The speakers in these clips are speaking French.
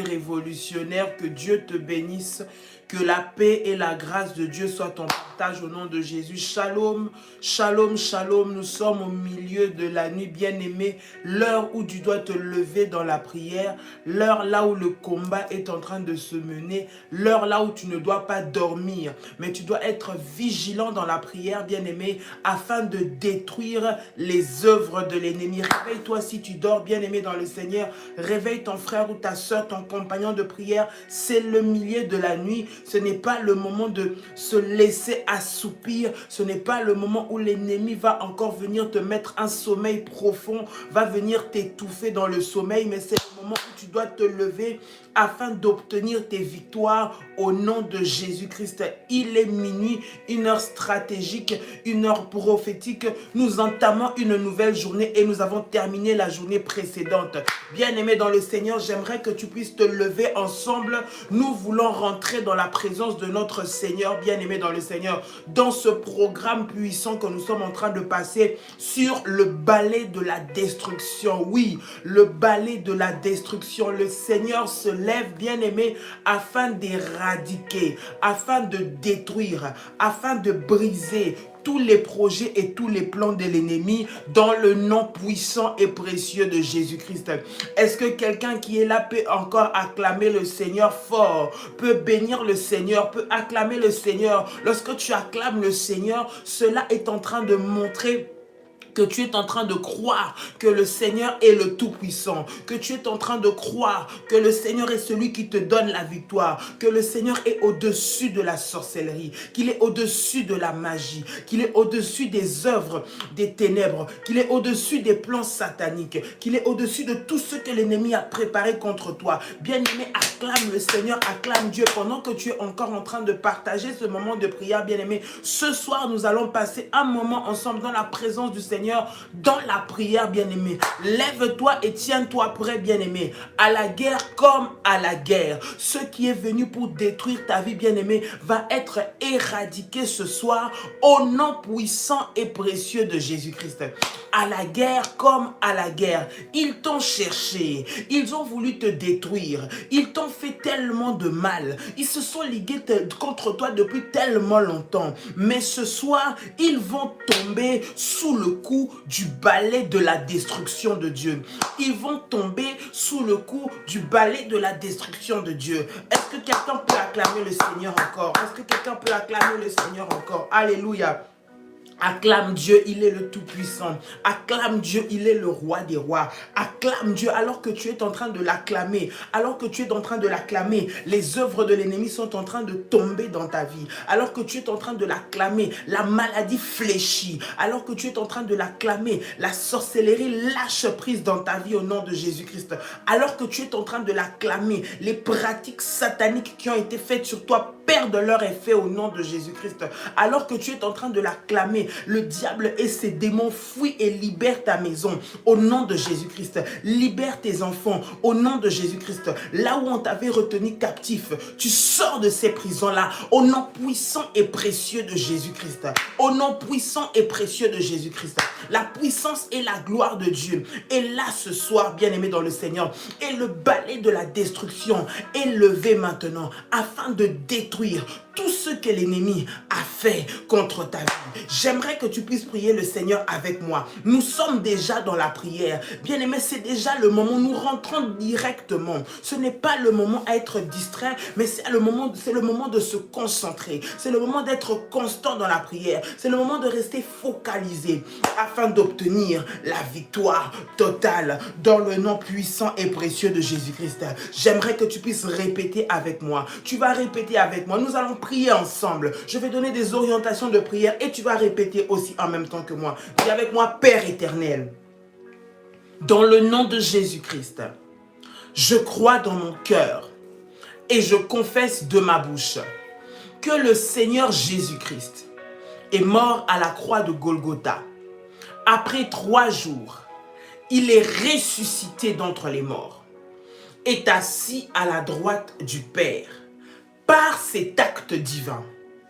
révolutionnaire, que Dieu te bénisse, que la paix et la grâce de Dieu soient ton partage au nom de Jésus. Shalom, shalom, shalom. Nous sommes au milieu de la nuit, bien-aimé, l'heure où tu dois te lever dans la prière, l'heure là où le combat est en train de se mener, l'heure là où tu ne dois pas dormir, mais tu dois être vigilant dans la prière, bien-aimé, afin de détruire les œuvres de l'ennemi. Réveille-toi si tu dors, bien-aimé dans le Seigneur. Réveille ton frère ou ta soeur, ton compagnon de prière. C'est le milieu de la nuit. Ce n'est pas le moment de se laisser assoupir. Ce n'est pas le moment où l'ennemi va encore venir te mettre un sommeil profond, va venir t'étouffer dans le sommeil, mais c'est le moment où tu dois te lever afin d'obtenir tes victoires au nom de Jésus-Christ. Il est minuit, une heure stratégique, une heure prophétique. Nous entamons une nouvelle journée et nous avons terminé la journée précédente. Bien-aimé dans le Seigneur, j'aimerais que tu puisses te lever ensemble. Nous voulons rentrer dans la présence de notre Seigneur, bien-aimé dans le Seigneur, dans ce programme puissant que nous sommes en train de passer sur le balai de la destruction. Oui, le balai de la destruction. Le Seigneur se lève, bien-aimé, afin d'éradiquer, afin de détruire, afin de briser tous les projets et tous les plans de l'ennemi dans le nom puissant et précieux de Jésus-Christ. Est-ce que quelqu'un qui est là peut encore acclamer le Seigneur fort, peut bénir le Seigneur, peut acclamer le Seigneur? Lorsque tu acclames le Seigneur, cela est en train de montrer que tu es en train de croire que le Seigneur est le Tout-Puissant, que tu es en train de croire que le Seigneur est celui qui te donne la victoire, que le Seigneur est au-dessus de la sorcellerie, qu'il est au-dessus de la magie, qu'il est au-dessus des œuvres des ténèbres, qu'il est au-dessus des plans sataniques, qu'il est au-dessus de tout ce que l'ennemi a préparé contre toi. Bien-aimé, acclame le Seigneur, acclame Dieu pendant que tu es encore en train de partager ce moment de prière, bien-aimé. Ce soir, nous allons passer un moment ensemble dans la présence du Seigneur, dans la prière, bien-aimé. Lève-toi et tiens-toi prêt, bien-aimé, à la guerre comme à la guerre. Ce qui est venu pour détruire ta vie, bien-aimé, va être éradiqué ce soir au nom puissant et précieux de Jésus-Christ. À la guerre comme à la guerre. Ils t'ont cherché, ils ont voulu te détruire, ils t'ont fait tellement de mal, ils se sont ligués contre toi depuis tellement longtemps. Mais ce soir, ils vont tomber sous le coup du balai de la destruction de Dieu. Ils vont tomber sous le coup du balai de la destruction de Dieu. Est-ce que quelqu'un peut acclamer le Seigneur encore? Est-ce que quelqu'un peut acclamer le Seigneur encore? Alléluia. Acclame Dieu, il est le Tout-Puissant. Acclame Dieu, il est le Roi des Rois. Acclame Dieu alors que tu es en train de l'acclamer. Alors que tu es en train de l'acclamer, les œuvres de l'ennemi sont en train de tomber dans ta vie. Alors que tu es en train de l'acclamer, la maladie fléchit. Alors que tu es en train de l'acclamer, la sorcellerie lâche prise dans ta vie au nom de Jésus-Christ. Alors que tu es en train de l'acclamer, les pratiques sataniques qui ont été faites sur toi perdent leur effet au nom de Jésus-Christ. Alors que tu es en train de l'acclamer, le diable et ses démons fuient et libèrent ta maison au nom de Jésus-Christ. Libère tes enfants au nom de Jésus-Christ. Là où on t'avait retenu captif, tu sors de ces prisons-là au nom puissant et précieux de Jésus-Christ. Au nom puissant et précieux de Jésus-Christ. La puissance et la gloire de Dieu est là ce soir, bien-aimé dans le Seigneur. Et le balai de la destruction est levé maintenant afin de détruire tout ce que l'ennemi a fait contre ta vie. J'aimerais que tu puisses prier le Seigneur avec moi. Nous sommes déjà dans la prière. Bien-aimé, c'est déjà le moment, nous rentrons directement. Ce n'est pas le moment à être distrait, mais c'est le moment de se concentrer. C'est le moment d'être constant dans la prière. C'est le moment de rester focalisé afin d'obtenir la victoire totale dans le nom puissant et précieux de Jésus-Christ. J'aimerais que tu puisses répéter avec moi. Tu vas répéter avec moi. Nous allons prier ensemble. Je vais donner des orientations de prière et tu vas répéter aussi en même temps que moi. Dis avec moi: Père éternel, dans le nom de Jésus-Christ, je crois dans mon cœur et je confesse de ma bouche que le Seigneur Jésus-Christ est mort à la croix de Golgotha. Après 3 jours, il est ressuscité d'entre les morts, est assis à la droite du Père. Par cet acte divin,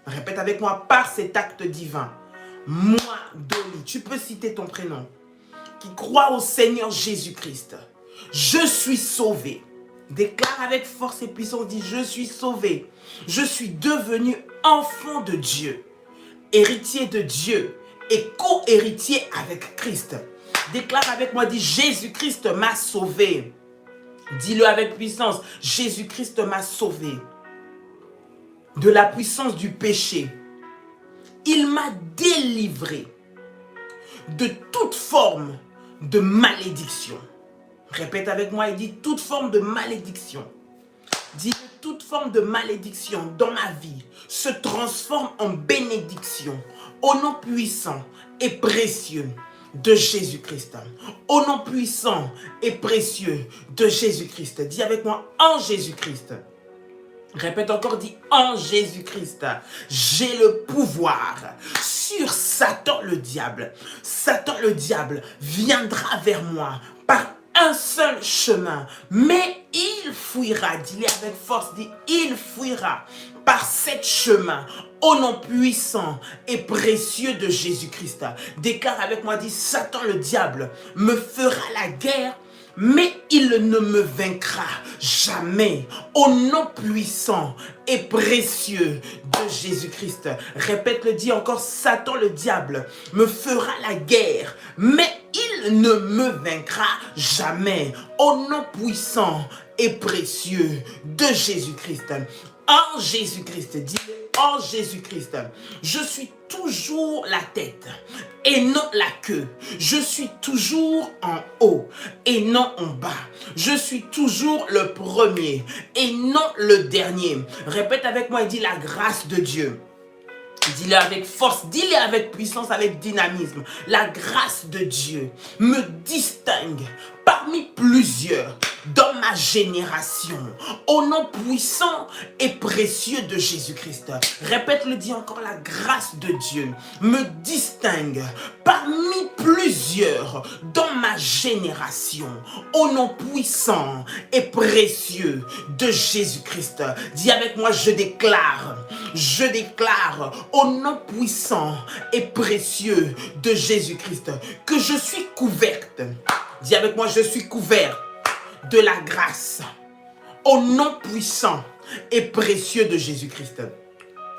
répète avec moi: par cet acte divin, moi, Dolly, tu peux citer ton prénom, qui croit au Seigneur Jésus-Christ, je suis sauvé, Déclare avec force et puissance, dis, je suis sauvé. Je suis devenu enfant de Dieu, héritier de Dieu et co-héritier avec Christ. Déclare avec moi, dis, Jésus-Christ m'a sauvé. Dis-le avec puissance, Jésus-Christ m'a sauvé de la puissance du péché. Il m'a délivré de toute forme de malédiction. Répète avec moi et dis toute forme de malédiction. Dis toute forme de malédiction dans ma vie se transforme en bénédiction au nom puissant et précieux de Jésus-Christ. Au nom puissant et précieux de Jésus-Christ. Dis avec moi en Jésus-Christ. Répète encore, dis en Jésus-Christ, j'ai le pouvoir sur Satan le diable. Satan le diable viendra vers moi par un seul chemin, mais il fuira. Dis-le avec force, dis il fuira par sept chemins au nom puissant et précieux de Jésus-Christ. Déclare avec moi, dis Satan le diable me fera la guerre, mais il ne me vaincra jamais au nom puissant et précieux de Jésus-Christ. Répète-le, dis encore, Satan le diable me fera la guerre, mais il ne me vaincra jamais au nom puissant et précieux de Jésus-Christ. En Jésus-Christ, dis en Jésus-Christ, je suis toujours la tête et non la queue. Je suis toujours en haut et non en bas. Je suis toujours le premier et non le dernier. Répète avec moi et dis la grâce de Dieu. Dis-le avec force, dis-le avec puissance, avec dynamisme. La grâce de Dieu me distingue parmi plusieurs dans ma génération, au nom puissant et précieux de Jésus-Christ. Répète-le, dis encore, la grâce de Dieu me distingue parmi plusieurs dans ma génération, au nom puissant et précieux de Jésus-Christ. Dis avec moi, je déclare au nom puissant et précieux de Jésus-Christ que je suis couverte. Dis avec moi, je suis couvert de la grâce au nom puissant et précieux de Jésus-Christ.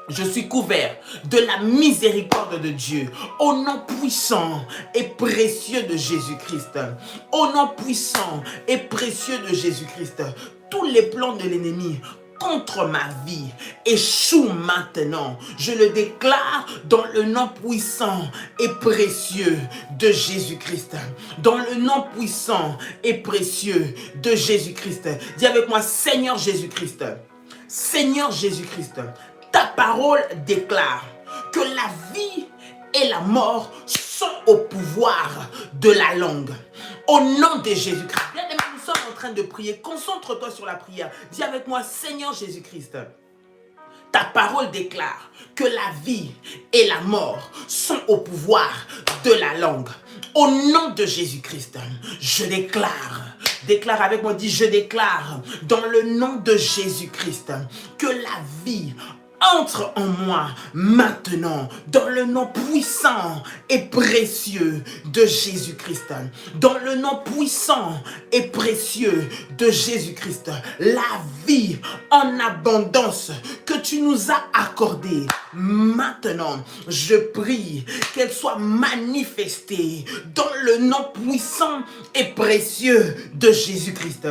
Je suis couvert de la miséricorde de Dieu au nom puissant et précieux de Jésus-Christ. Au nom puissant et précieux de Jésus-Christ, tous les plans de l'ennemi contre ma vie échoue maintenant. Je le déclare dans le nom puissant et précieux de Jésus-Christ. Dans le nom puissant et précieux de Jésus-Christ. Dis avec moi, Seigneur Jésus-Christ. Seigneur Jésus-Christ, ta parole déclare que la vie et la mort sont au pouvoir de la langue. Au nom de Jésus-Christ. Nous sommes en train de prier. Concentre-toi sur la prière. Dis avec moi, Seigneur Jésus-Christ, ta parole déclare que la vie et la mort sont au pouvoir de la langue. Au nom de Jésus-Christ, je déclare avec moi, dis je déclare dans le nom de Jésus-Christ que la vie entre en moi maintenant dans le nom puissant et précieux de Jésus-Christ. Dans le nom puissant et précieux de Jésus-Christ. La vie en abondance que tu nous as accordée maintenant, je prie qu'elle soit manifestée dans le nom puissant et précieux de Jésus-Christ.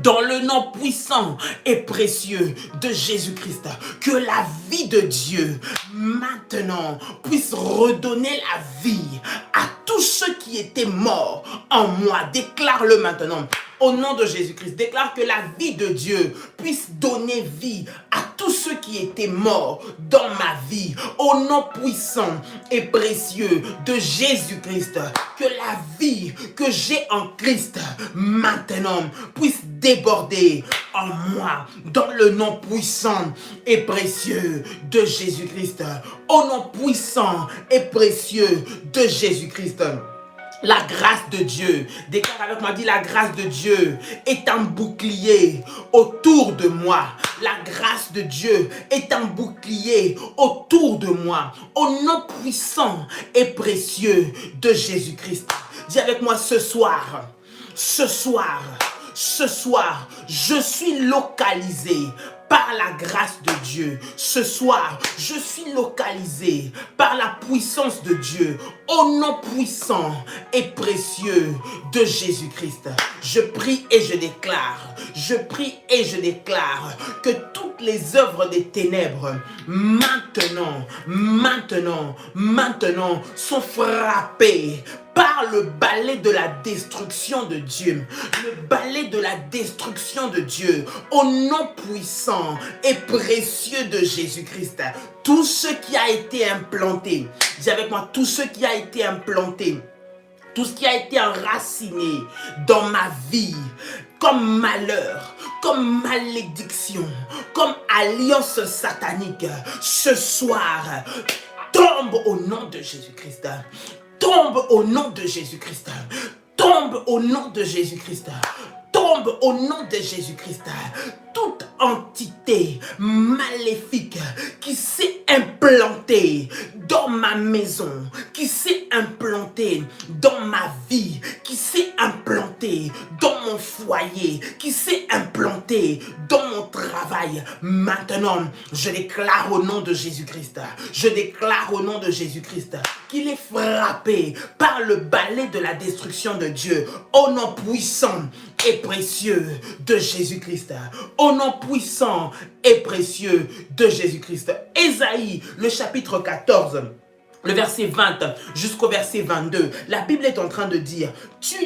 Dans le nom puissant et précieux de Jésus-Christ, que la vie de Dieu maintenant puisse redonner la vie à tous ceux qui étaient morts en moi. Déclare-le maintenant. Au nom de Jésus-Christ, déclare que la vie de Dieu puisse donner vie à tous ceux qui étaient morts dans ma vie. Au nom puissant et précieux de Jésus-Christ, que la vie que j'ai en Christ maintenant puisse déborder en moi dans le nom puissant et précieux de Jésus-Christ. Au nom puissant et précieux de Jésus-Christ. La grâce de Dieu, déclare avec moi, dis la grâce de Dieu est un bouclier autour de moi. La grâce de Dieu est un bouclier autour de moi. Au nom puissant et précieux de Jésus-Christ. Dis avec moi ce soir, Ce soir, je suis localisé par la grâce de Dieu. Ce soir, je suis localisé par la puissance de Dieu, au nom puissant et précieux de Jésus-Christ. Je prie et je déclare que toutes les œuvres des ténèbres, maintenant, sont frappées par le balai de la destruction de Dieu. Le balai de la destruction de Dieu, au nom puissant et précieux de Jésus-Christ. Tout ce qui a été implanté, dis avec moi, tout ce qui a été implanté, tout ce qui a été enraciné dans ma vie, comme malheur, comme malédiction, comme alliance satanique, ce soir, tombe au nom de Jésus-Christ. Tombe au nom de Jésus-Christ. Tombe au nom de Jésus-Christ. Tombe au nom de Jésus-Christ. Toute entité maléfique qui s'est implantée dans ma maison, qui s'est implantée dans ma vie, qui s'est implantée dans mon foyer, qui s'est implantée dans mon travail. Maintenant, je déclare au nom de Jésus-Christ, je déclare au nom de Jésus-Christ qu'il est frappé par le balai de la destruction de Dieu, au nom puissant et précieux de Jésus-Christ. Au nom puissant et précieux de Jésus-Christ. Ésaïe, le chapitre 14, le verset 20 jusqu'au verset 22. La Bible est en train de dire, tu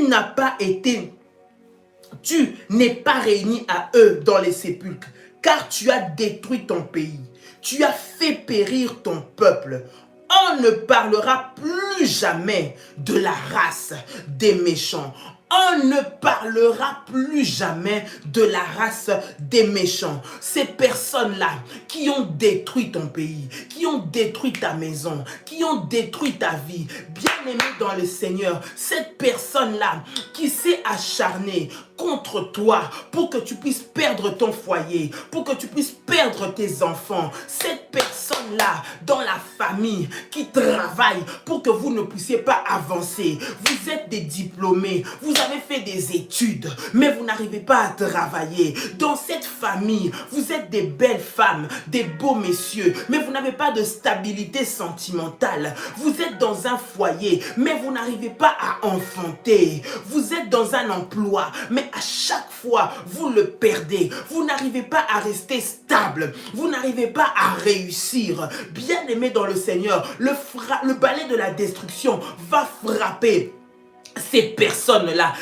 n'es pas réuni à eux dans les sépulcres, car tu as détruit ton pays. Tu as fait périr ton peuple. On ne parlera plus jamais de la race des méchants. On ne parlera plus jamais de la race des méchants. Ces personnes-là qui ont détruit ton pays, qui ont détruit ta maison, qui ont détruit ta vie, bien-aimé dans le Seigneur, cette personne-là qui s'est acharnée contre toi pour que tu puisses perdre ton foyer, pour que tu puisses perdre tes enfants, cette personne-là dans la famille qui travaille pour que vous ne puissiez pas avancer. Vous êtes des diplômés, vous avez fait des études, mais vous n'arrivez pas à travailler. Dans cette famille, vous êtes des belles femmes, des beaux messieurs, mais vous n'avez pas de stabilité sentimentale. Vous êtes dans un foyer, mais vous n'arrivez pas à enfanter. Vous êtes dans un emploi, mais à chaque fois, vous le perdez. Vous n'arrivez pas à rester stable. Vous n'arrivez pas à réussir. Bien-aimé dans le Seigneur, le balai de la destruction va frapper ces personnes-là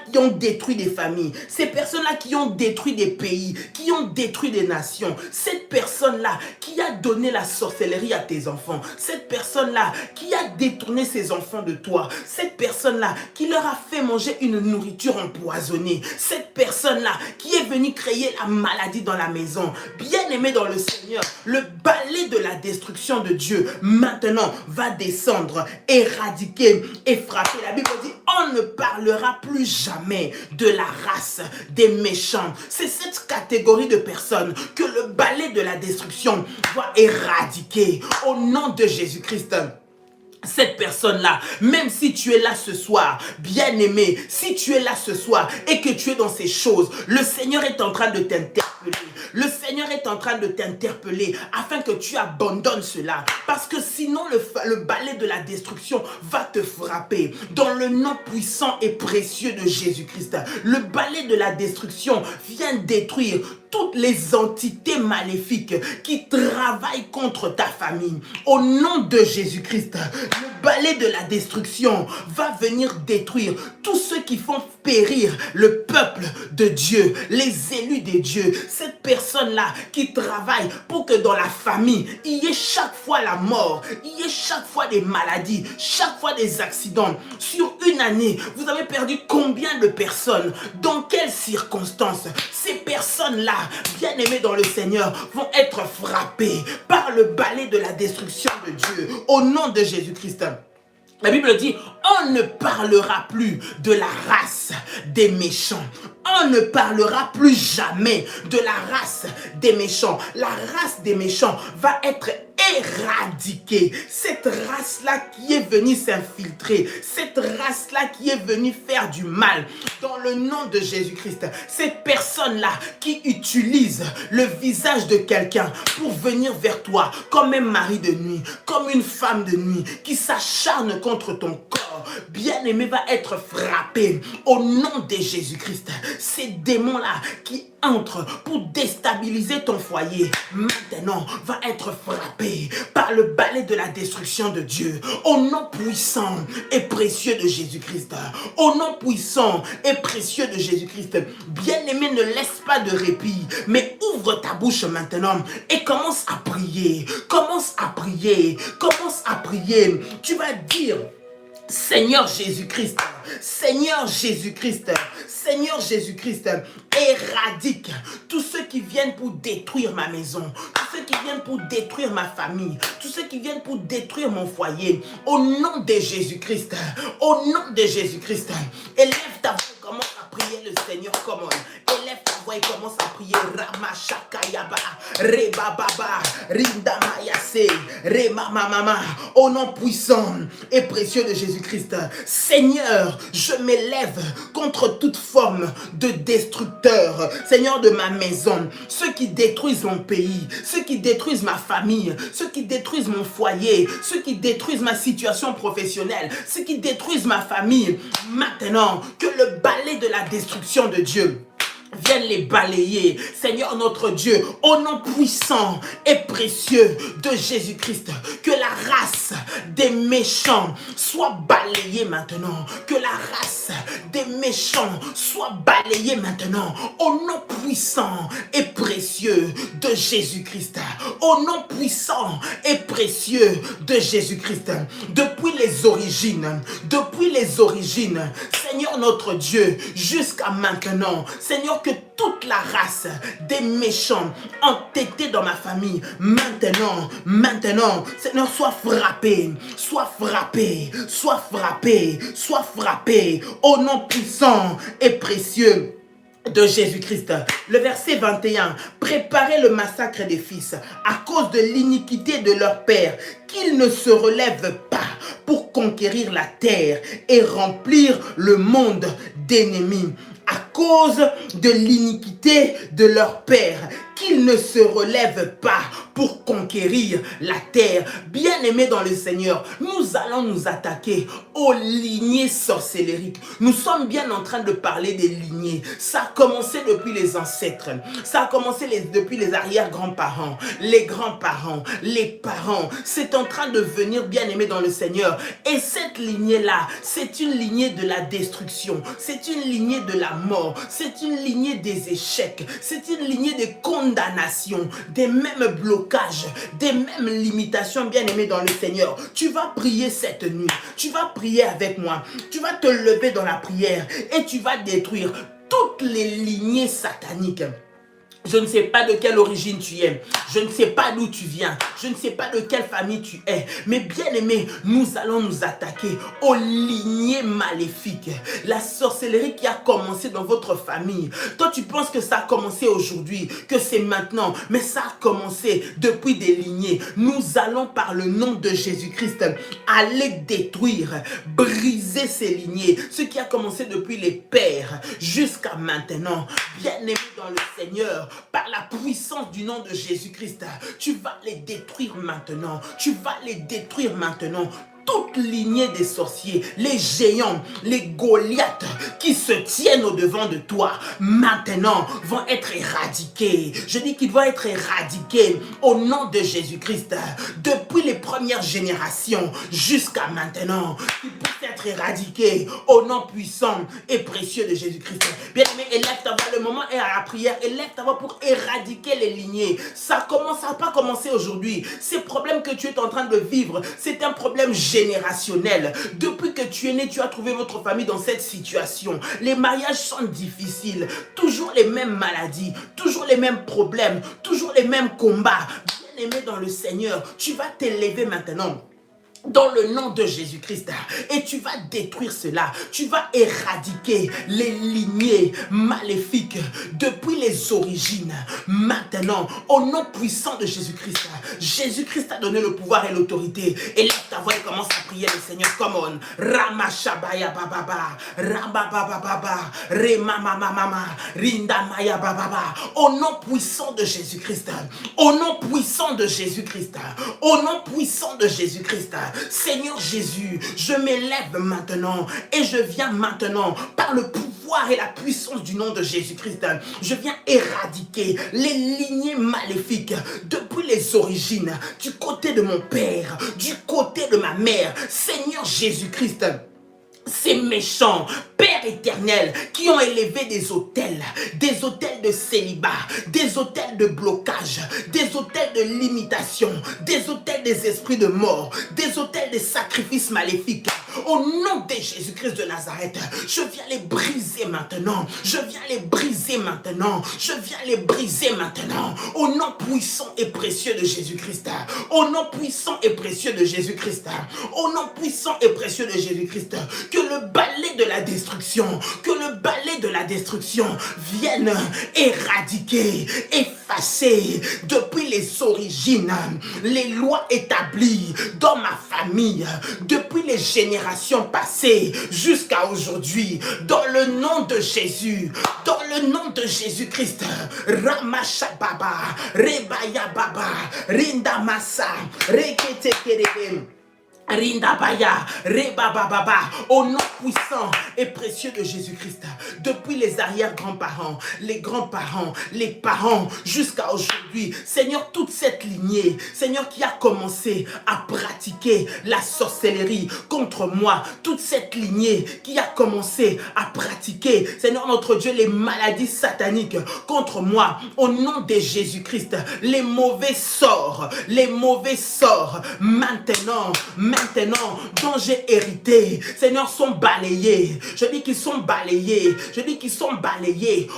qui ont détruit des familles, ces personnes-là qui ont détruit des pays, qui ont détruit des nations, cette personne-là qui a donné la sorcellerie à tes enfants, cette personne-là qui a détourné ses enfants de toi, cette personne-là qui leur a fait manger une nourriture empoisonnée, cette personne-là qui est venue créer la maladie dans la maison. Bien-aimé dans le Seigneur, le balai de la destruction de Dieu maintenant va descendre, éradiquer et frapper. La Bible dit, on ne parlera plus jamais de la race des méchants. C'est cette catégorie de personnes que le balai de la destruction va éradiquer au nom de Jésus-Christ. Cette personne-là, même si tu es là ce soir, bien-aimé, si tu es là ce soir et que tu es dans ces choses, le Seigneur est en train de t'interpeller. Le Seigneur est en train de t'interpeller afin que tu abandonnes cela. Parce que sinon, le balai de la destruction va te frapper. Dans le nom puissant et précieux de Jésus-Christ, le balai de la destruction vient détruire toutes les entités maléfiques qui travaillent contre ta famille. Au nom de Jésus-Christ, le balai de la destruction va venir détruire tous ceux qui font périr le peuple de Dieu, les élus de Dieu. Cette personne-là qui travaille pour que dans la famille, il y ait chaque fois la mort, il y ait chaque fois des maladies, chaque fois des accidents. Sur une année, vous avez perdu combien de personnes? Dans quelles circonstances? Ces personnes-là, bien-aimés dans le Seigneur, vont être frappées par le balai de la destruction de Dieu au nom de Jésus-Christ. La Bible dit, on ne parlera plus de la race des méchants. On ne parlera plus jamais de la race des méchants. La race des méchants va être éradiquer cette race-là qui est venue s'infiltrer, cette race-là qui est venue faire du mal dans le nom de Jésus-Christ. Cette personne-là qui utilise le visage de quelqu'un pour venir vers toi comme un mari de nuit, comme une femme de nuit qui s'acharne contre ton corps, bien-aimé, va être frappé au nom de Jésus-Christ. Ces démons-là qui entrent pour déstabiliser ton foyer, maintenant va être frappé par le balai de la destruction de Dieu. Au nom puissant et précieux de Jésus-Christ. Au nom puissant et précieux de Jésus-Christ. Bien-aimé, ne laisse pas de répit, mais ouvre ta bouche maintenant et commence à prier. Commence à prier. Commence à prier. Tu vas dire: Seigneur Jésus-Christ, Seigneur Jésus-Christ, Seigneur Jésus-Christ, éradique tous ceux qui viennent pour détruire ma maison, tous ceux qui viennent pour détruire ma famille, tous ceux qui viennent pour détruire mon foyer. Au nom de Jésus-Christ, au nom de Jésus-Christ, élève ta voix, commence à prier le Seigneur comme on. Élève ta voix et commence à prier. Ramashakayaba, Rebababa, Rindamayase, Remamamama. Au nom puissant et précieux de Jésus-Christ, Seigneur, je m'élève contre toute forme de destructeur, Seigneur, de ma maison, ceux qui détruisent mon pays, ceux qui détruisent ma famille, ceux qui détruisent mon foyer, ceux qui détruisent ma situation professionnelle, ceux qui détruisent ma famille. Maintenant, que le balai de la destruction de Dieu vienne les balayer, Seigneur notre Dieu, au nom puissant et précieux de Jésus-Christ. Que la race des méchants soit balayée maintenant. Que la race des méchants soit balayée maintenant. Au nom puissant et précieux de Jésus-Christ. Au nom puissant et précieux de Jésus-Christ. Depuis les origines, Seigneur notre Dieu, jusqu'à maintenant, Seigneur, que toute la race des méchants entêtés dans ma famille, maintenant, Seigneur, soit frappé, au nom puissant et précieux de Jésus-Christ. Le verset 21. Préparez le massacre des fils à cause de l'iniquité de leur père, qu'ils ne se relèvent pas pour conquérir la terre et remplir le monde d'ennemis. À cause de l'iniquité de leur père, qu'ils ne se relèvent pas pour conquérir la terre. Bien-aimés dans le Seigneur, nous allons nous attaquer aux lignées sorcellériques. Nous sommes bien en train de parler des lignées. Ça a commencé depuis les ancêtres. Ça a commencé depuis les arrière-grands-parents, les grands-parents, les parents. C'est en train de venir, bien-aimés dans le Seigneur. Et cette lignée-là, c'est une lignée de la destruction. C'est une lignée de la mort. C'est une lignée des échecs. C'est une lignée des condamnations, des mêmes blocages, des mêmes limitations, bien-aimés dans le Seigneur. Tu vas prier cette nuit. Tu vas prier avec moi. Tu vas te lever dans la prière et tu vas détruire toutes les lignées sataniques. Je ne sais pas de quelle origine tu es. Je ne sais pas d'où tu viens. Je ne sais pas de quelle famille tu es. Mais bien aimé, nous allons nous attaquer aux lignées maléfiques. La sorcellerie qui a commencé dans votre famille. Toi, tu penses que ça a commencé aujourd'hui, que c'est maintenant. Mais ça a commencé depuis des lignées. Nous allons par le nom de Jésus-Christ aller détruire, briser ces lignées. Ce qui a commencé depuis les pères jusqu'à maintenant. Bien aimé dans le Seigneur, par la puissance du nom de Jésus-Christ, tu vas les détruire maintenant. Tu vas les détruire maintenant. Toute lignée des sorciers, les géants, les Goliaths qui se tiennent au-devant de toi, maintenant vont être éradiqués. Je dis qu'ils vont être éradiqués au nom de Jésus-Christ. Depuis les premières générations jusqu'à maintenant, ils peuvent être éradiqués au nom puissant et précieux de Jésus-Christ. Bien aimé, élève ta voix, le moment est à la prière. Élève ta voix pour éradiquer les lignées. Ça n'a pas commencé aujourd'hui. Ces problèmes que tu es en train de vivre, c'est un problème générationnel. Depuis que tu es né, tu as trouvé votre famille dans cette situation. Les mariages sont difficiles. Toujours les mêmes maladies, toujours les mêmes problèmes, toujours les mêmes combats. Bien-aimé dans le Seigneur, tu vas t'élever maintenant. dans le nom de Jésus-Christ. Et tu vas détruire cela. Tu vas éradiquer les lignées maléfiques depuis les origines. Maintenant, au nom puissant de Jésus-Christ. Jésus-Christ a donné le pouvoir et l'autorité. Et lève ta voix et commence à prier le Seigneur. Come on. Ramashabaya bababa. Rababababa. Remamamamama. Rindamaya bababa. Au nom puissant de Jésus-Christ. Au nom puissant de Jésus-Christ. Au nom puissant de Jésus-Christ. Seigneur Jésus, je m'élève maintenant et je viens maintenant par le pouvoir et la puissance du nom de Jésus-Christ. Je viens éradiquer les lignées maléfiques depuis les origines, du côté de mon père, du côté de ma mère. Seigneur Jésus-Christ, ces méchants, Père éternel, qui ont élevé des autels de célibat, des autels de blocage, des autels de limitation, des autels des esprits de mort, des autels des sacrifices maléfiques. Au nom de Jésus-Christ de Nazareth, je viens les briser maintenant. Je viens les briser maintenant. Je viens les briser maintenant. Au nom puissant et précieux de Jésus-Christ. Au nom puissant et précieux de Jésus-Christ. Au nom puissant et précieux de Jésus-Christ. Que le balai de la destruction, vienne éradiquer, effacer depuis les origines les lois établies dans ma famille, depuis les générations passées jusqu'à aujourd'hui, dans le nom de Jésus, dans le nom de Jésus-Christ. Ramashababa, Rebaya Baba, Rindamasa, Reketekerebe. Rindabaya, Rebababa, au nom puissant et précieux de Jésus-Christ, depuis les arrière-grands-parents, les grands-parents, les parents, jusqu'à aujourd'hui, Seigneur, toute cette lignée, Seigneur, qui a commencé à pratiquer la sorcellerie contre moi, toute cette lignée qui a commencé à pratiquer, Seigneur notre Dieu, les maladies sataniques contre moi, au nom de Jésus-Christ, les mauvais sorts, maintenant, dont j'ai hérité, Seigneur, sont balayés. Je dis qu'ils sont balayés.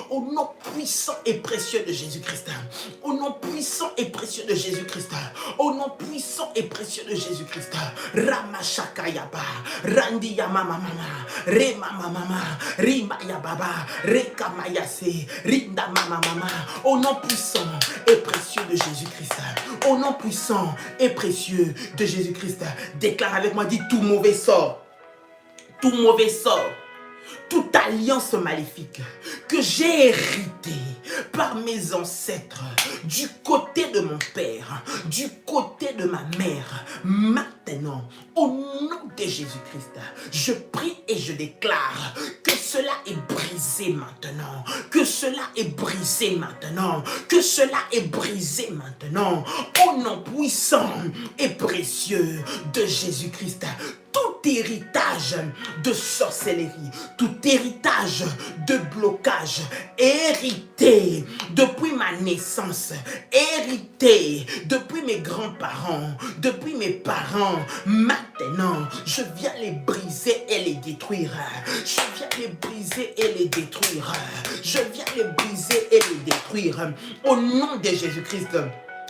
Au nom puissant et précieux de Jésus-Christ. Au nom puissant et précieux de Jésus-Christ. Au nom puissant et précieux de Jésus-Christ. Ramashakayaba, Randiyamamama, Remamamama, Rimayababa, Rekamayase, Rindamamama. Au nom puissant et précieux de Jésus-Christ. Au nom puissant et précieux de Jésus-Christ. Déclare avec moi, dis tout mauvais sort, toute alliance maléfique que j'ai héritée par mes ancêtres, du côté de mon père, du côté de ma mère, maintenant, au nom de Jésus-Christ, je prie et je déclare que cela est brisé maintenant, au nom puissant et précieux de Jésus-Christ. Tout héritage de sorcellerie, tout héritage de blocage, hérité depuis ma naissance, hérité depuis mes grands-parents, depuis mes parents, maintenant, je viens les briser et les détruire. Au nom de Jésus-Christ.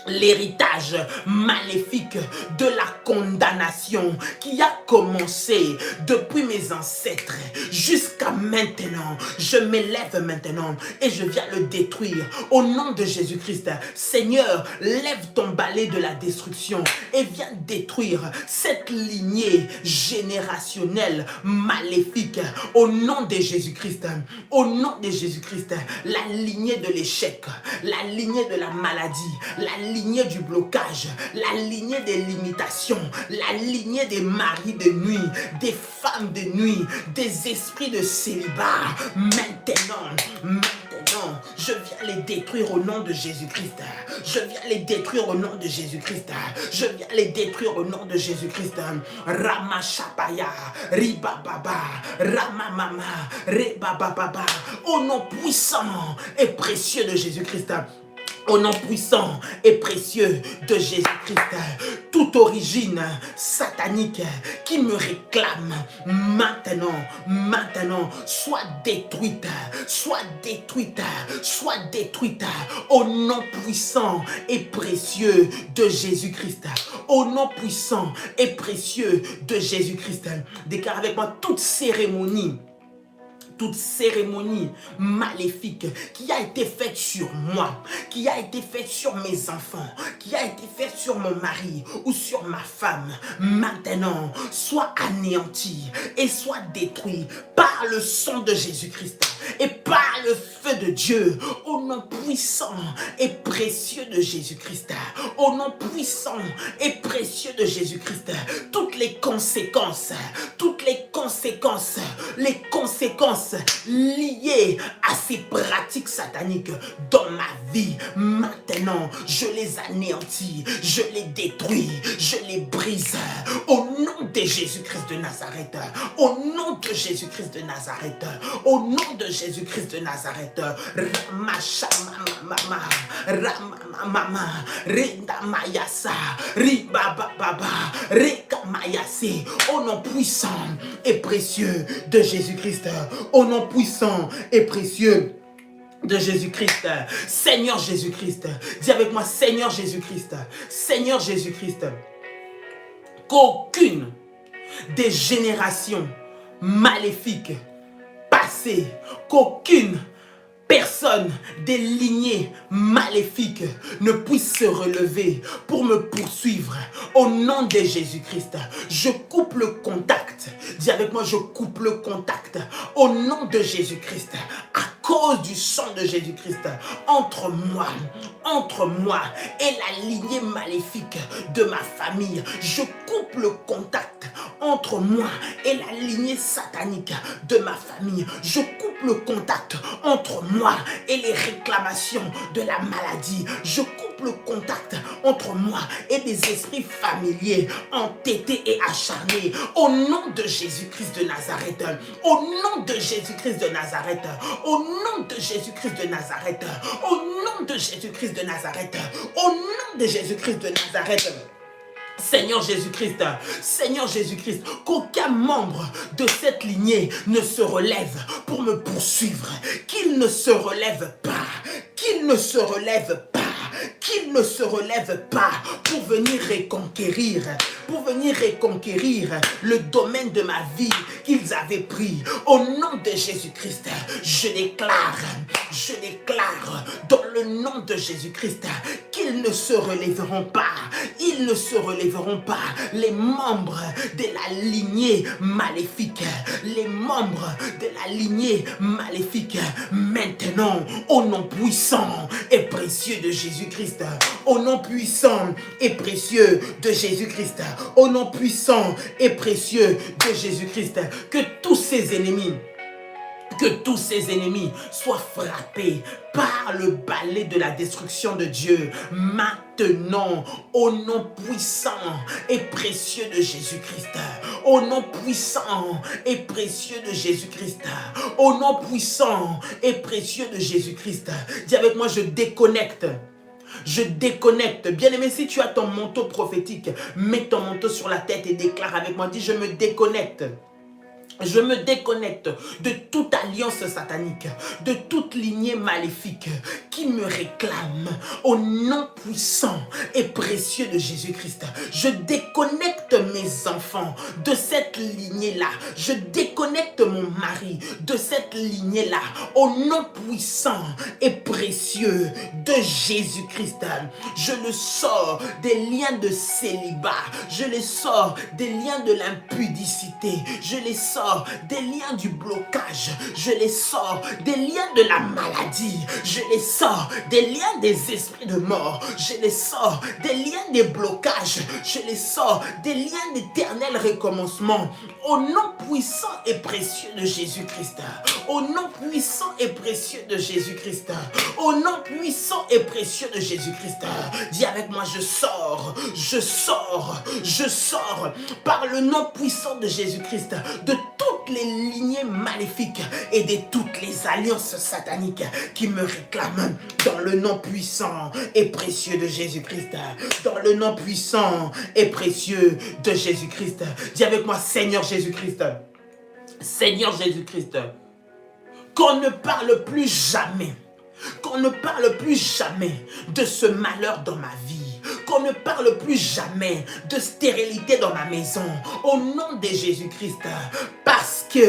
L'héritage maléfique de la condamnation qui a commencé depuis mes ancêtres jusqu'à maintenant, je m'élève maintenant et je viens le détruire au nom de Jésus-Christ. Seigneur, lève ton balai de la destruction et viens détruire cette lignée générationnelle maléfique au nom de Jésus-Christ. Au nom de Jésus-Christ, la lignée de l'échec, la lignée de la maladie, la lignée du blocage, la lignée des limitations, la lignée des maris de nuit, des femmes de nuit, des esprits de célibat. Maintenant, je viens les détruire au nom de Jésus-Christ. Ramashapaya, Ribababa, Ramamama, Rebababa, au nom puissant et précieux de Jésus-Christ. Au nom puissant et précieux de Jésus-Christ, toute origine satanique qui me réclame maintenant, soit détruite au nom puissant et précieux de Jésus-Christ. Au nom puissant et précieux de Jésus-Christ. Déclare avec moi toute cérémonie maléfique qui a été faite sur moi, qui a été faite sur mes enfants, qui a été faite sur mon mari ou sur ma femme, maintenant, soit anéantie et soit détruite par le sang de Jésus-Christ et par le feu de Dieu, au nom puissant et précieux de Jésus-Christ, au nom puissant et précieux de Jésus-Christ, toutes les conséquences liées à ces pratiques sataniques dans ma vie, maintenant, je les anéantis, je les détruis, je les brise, au nom de Jésus-Christ de Nazareth, au nom de Jésus-Christ de Nazareth, au nom de Jésus-Christ de Nazareth, Ramashamamama, Ramamama, Rendamayasa, Ribababa, Rekamayase, au nom puissant et précieux de Jésus-Christ, au nom puissant et précieux de Jésus-Christ. Seigneur Jésus-Christ, dis avec moi, Seigneur Jésus-Christ, Seigneur Jésus-Christ, qu'aucune des générations maléfiques passées, qu'aucune personne des lignées maléfiques ne puisse se relever pour me poursuivre. Au nom de Jésus-Christ, je coupe le contact. Dis avec moi, je coupe le contact. Au nom de Jésus-Christ, à cause du sang de Jésus-Christ, entre moi et la lignée maléfique de ma famille, je coupe le contact entre moi et la lignée satanique de ma famille. Je coupe le contact entre moi et les réclamations de la maladie. Je coupe le contact entre moi et des esprits familiers entêtés et acharnés. Au nom de Jésus-Christ de Nazareth, au nom de Jésus-Christ de Nazareth, au nom de Jésus-Christ de Nazareth, au nom de Jésus-Christ de Nazareth, au nom de Jésus-Christ de Nazareth. Seigneur Jésus-Christ, qu'aucun membre de cette lignée ne se relève pour me poursuivre, qu'il ne se relève pas, qu'il ne se relève pas, qu'il ne se relève pas pour venir reconquérir le domaine de ma vie qu'ils avaient pris. Au nom de Jésus-Christ, je déclare dans le nom de Jésus-Christ qu'ils ne se relèveront pas, ils ne se relèveront pas, les membres de la lignée maléfique, les membres de la lignée maléfique, maintenant, au nom puissant et précieux de Jésus-Christ, au nom puissant et précieux de Jésus-Christ, au nom puissant et précieux de Jésus-Christ, que tous ces ennemis soient frappés par le balai de la destruction de Dieu. Maintenant, au nom puissant et précieux de Jésus-Christ, au nom puissant et précieux de Jésus-Christ, au nom puissant et précieux de Jésus-Christ. Dis avec moi, je déconnecte. Je déconnecte. Bien-aimé, si tu as ton manteau prophétique, mets ton manteau sur la tête et déclare avec moi. Dis, je me déconnecte. Je me déconnecte de toute alliance satanique, de toute lignée maléfique qui me réclame au nom puissant et précieux de Jésus-Christ. Je déconnecte mes enfants de cette lignée-là. Je déconnecte mon mari de cette lignée-là au nom puissant et précieux de Jésus-Christ. Je le sors des liens de célibat. Je les sors des liens de l'impudicité. Je les sors des liens du blocage, je les sors des liens de la maladie, je les sors des liens des esprits de mort, je les sors des liens des blocages, je les sors des liens d'éternel recommencement, au nom puissant et précieux de Jésus-Christ, au nom puissant et précieux de Jésus-Christ, au nom puissant et précieux de Jésus-Christ. Dis avec moi, je sors par le nom puissant de Jésus-Christ de toutes les lignées maléfiques et de toutes les alliances sataniques qui me réclament dans le nom puissant et précieux de Jésus-Christ. Dans le nom puissant et précieux de Jésus-Christ. Dis avec moi, Seigneur Jésus-Christ. Seigneur Jésus-Christ. Qu'on ne parle plus jamais Qu'on ne parle plus jamais de ce malheur dans ma vie. Qu'on ne parle plus jamais de stérilité dans ma maison. Au nom de Jésus-Christ. Parce que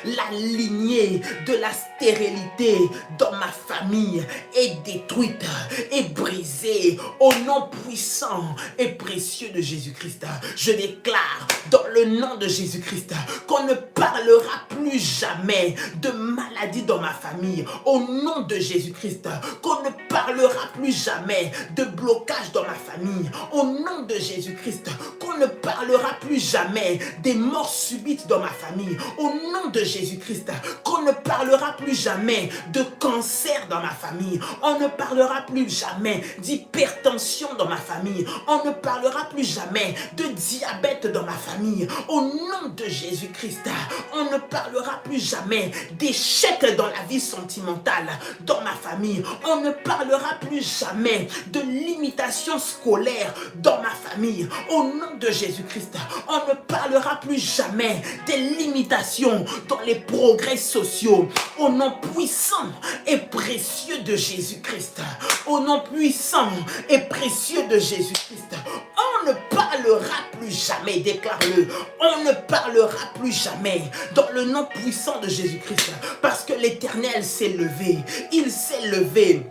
la lignée de la stérilité dans ma famille est détruite, est brisée. Au nom puissant et précieux de Jésus-Christ. Je déclare dans le nom de Jésus-Christ qu'on ne parlera plus jamais de maladie dans ma famille. Au nom de Jésus-Christ. Qu'on ne parlera plus jamais de blocage dans ma famille. Au nom de Jésus-Christ. Qu'on ne parlera plus jamais des morts subites dans ma famille. Au nom de Jésus-Christ. Qu'on ne parlera plus jamais de cancer dans ma famille. On ne parlera plus jamais d'hypertension dans ma famille. On ne parlera plus jamais de diabète dans ma famille. Au nom de Jésus-Christ. On ne parlera plus jamais d'échec dans la vie sentimentale dans ma famille. On ne parlera plus jamais de limitation scolaire dans ma famille. Au nom de Jésus-Christ, on ne parlera plus jamais des limitations dans les progrès sociaux. Au nom puissant et précieux de Jésus-Christ. Au nom puissant et précieux de Jésus-Christ. On ne parlera plus jamais, déclare-le. On ne parlera plus jamais dans le nom puissant de Jésus-Christ. Parce que l'Éternel s'est levé. Il s'est levé.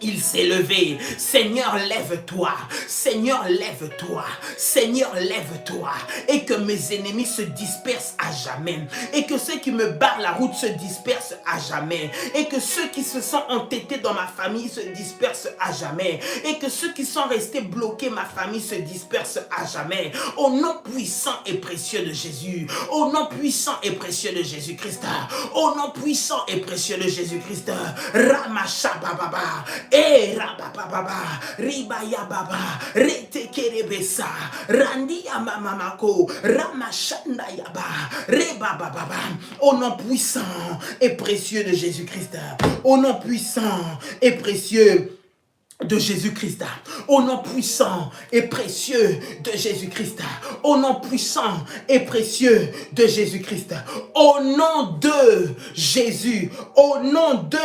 Il s'est levé. Seigneur, lève-toi. Seigneur, lève-toi. Seigneur, lève-toi. Et que mes ennemis se dispersent à jamais. Et que ceux qui me barrent la route se dispersent à jamais. Et que ceux qui se sont entêtés dans ma famille se dispersent à jamais. Et que ceux qui sont restés bloqués, ma famille, se dispersent à jamais. Au nom puissant et précieux de Jésus. Au nom puissant et précieux de Jésus-Christ. Au nom puissant et précieux de Jésus-Christ. Ramashabababa. Eh rabababa, ribaya baba, retekerebesa, randia mamamako, ramashanda yaba, rebababa. Au nom puissant et précieux de Jésus-Christ. Au nom puissant et précieux de Jésus-Christ, au nom puissant et précieux de Jésus-Christ, au nom puissant et précieux de Jésus-Christ, au nom de Jésus, au nom de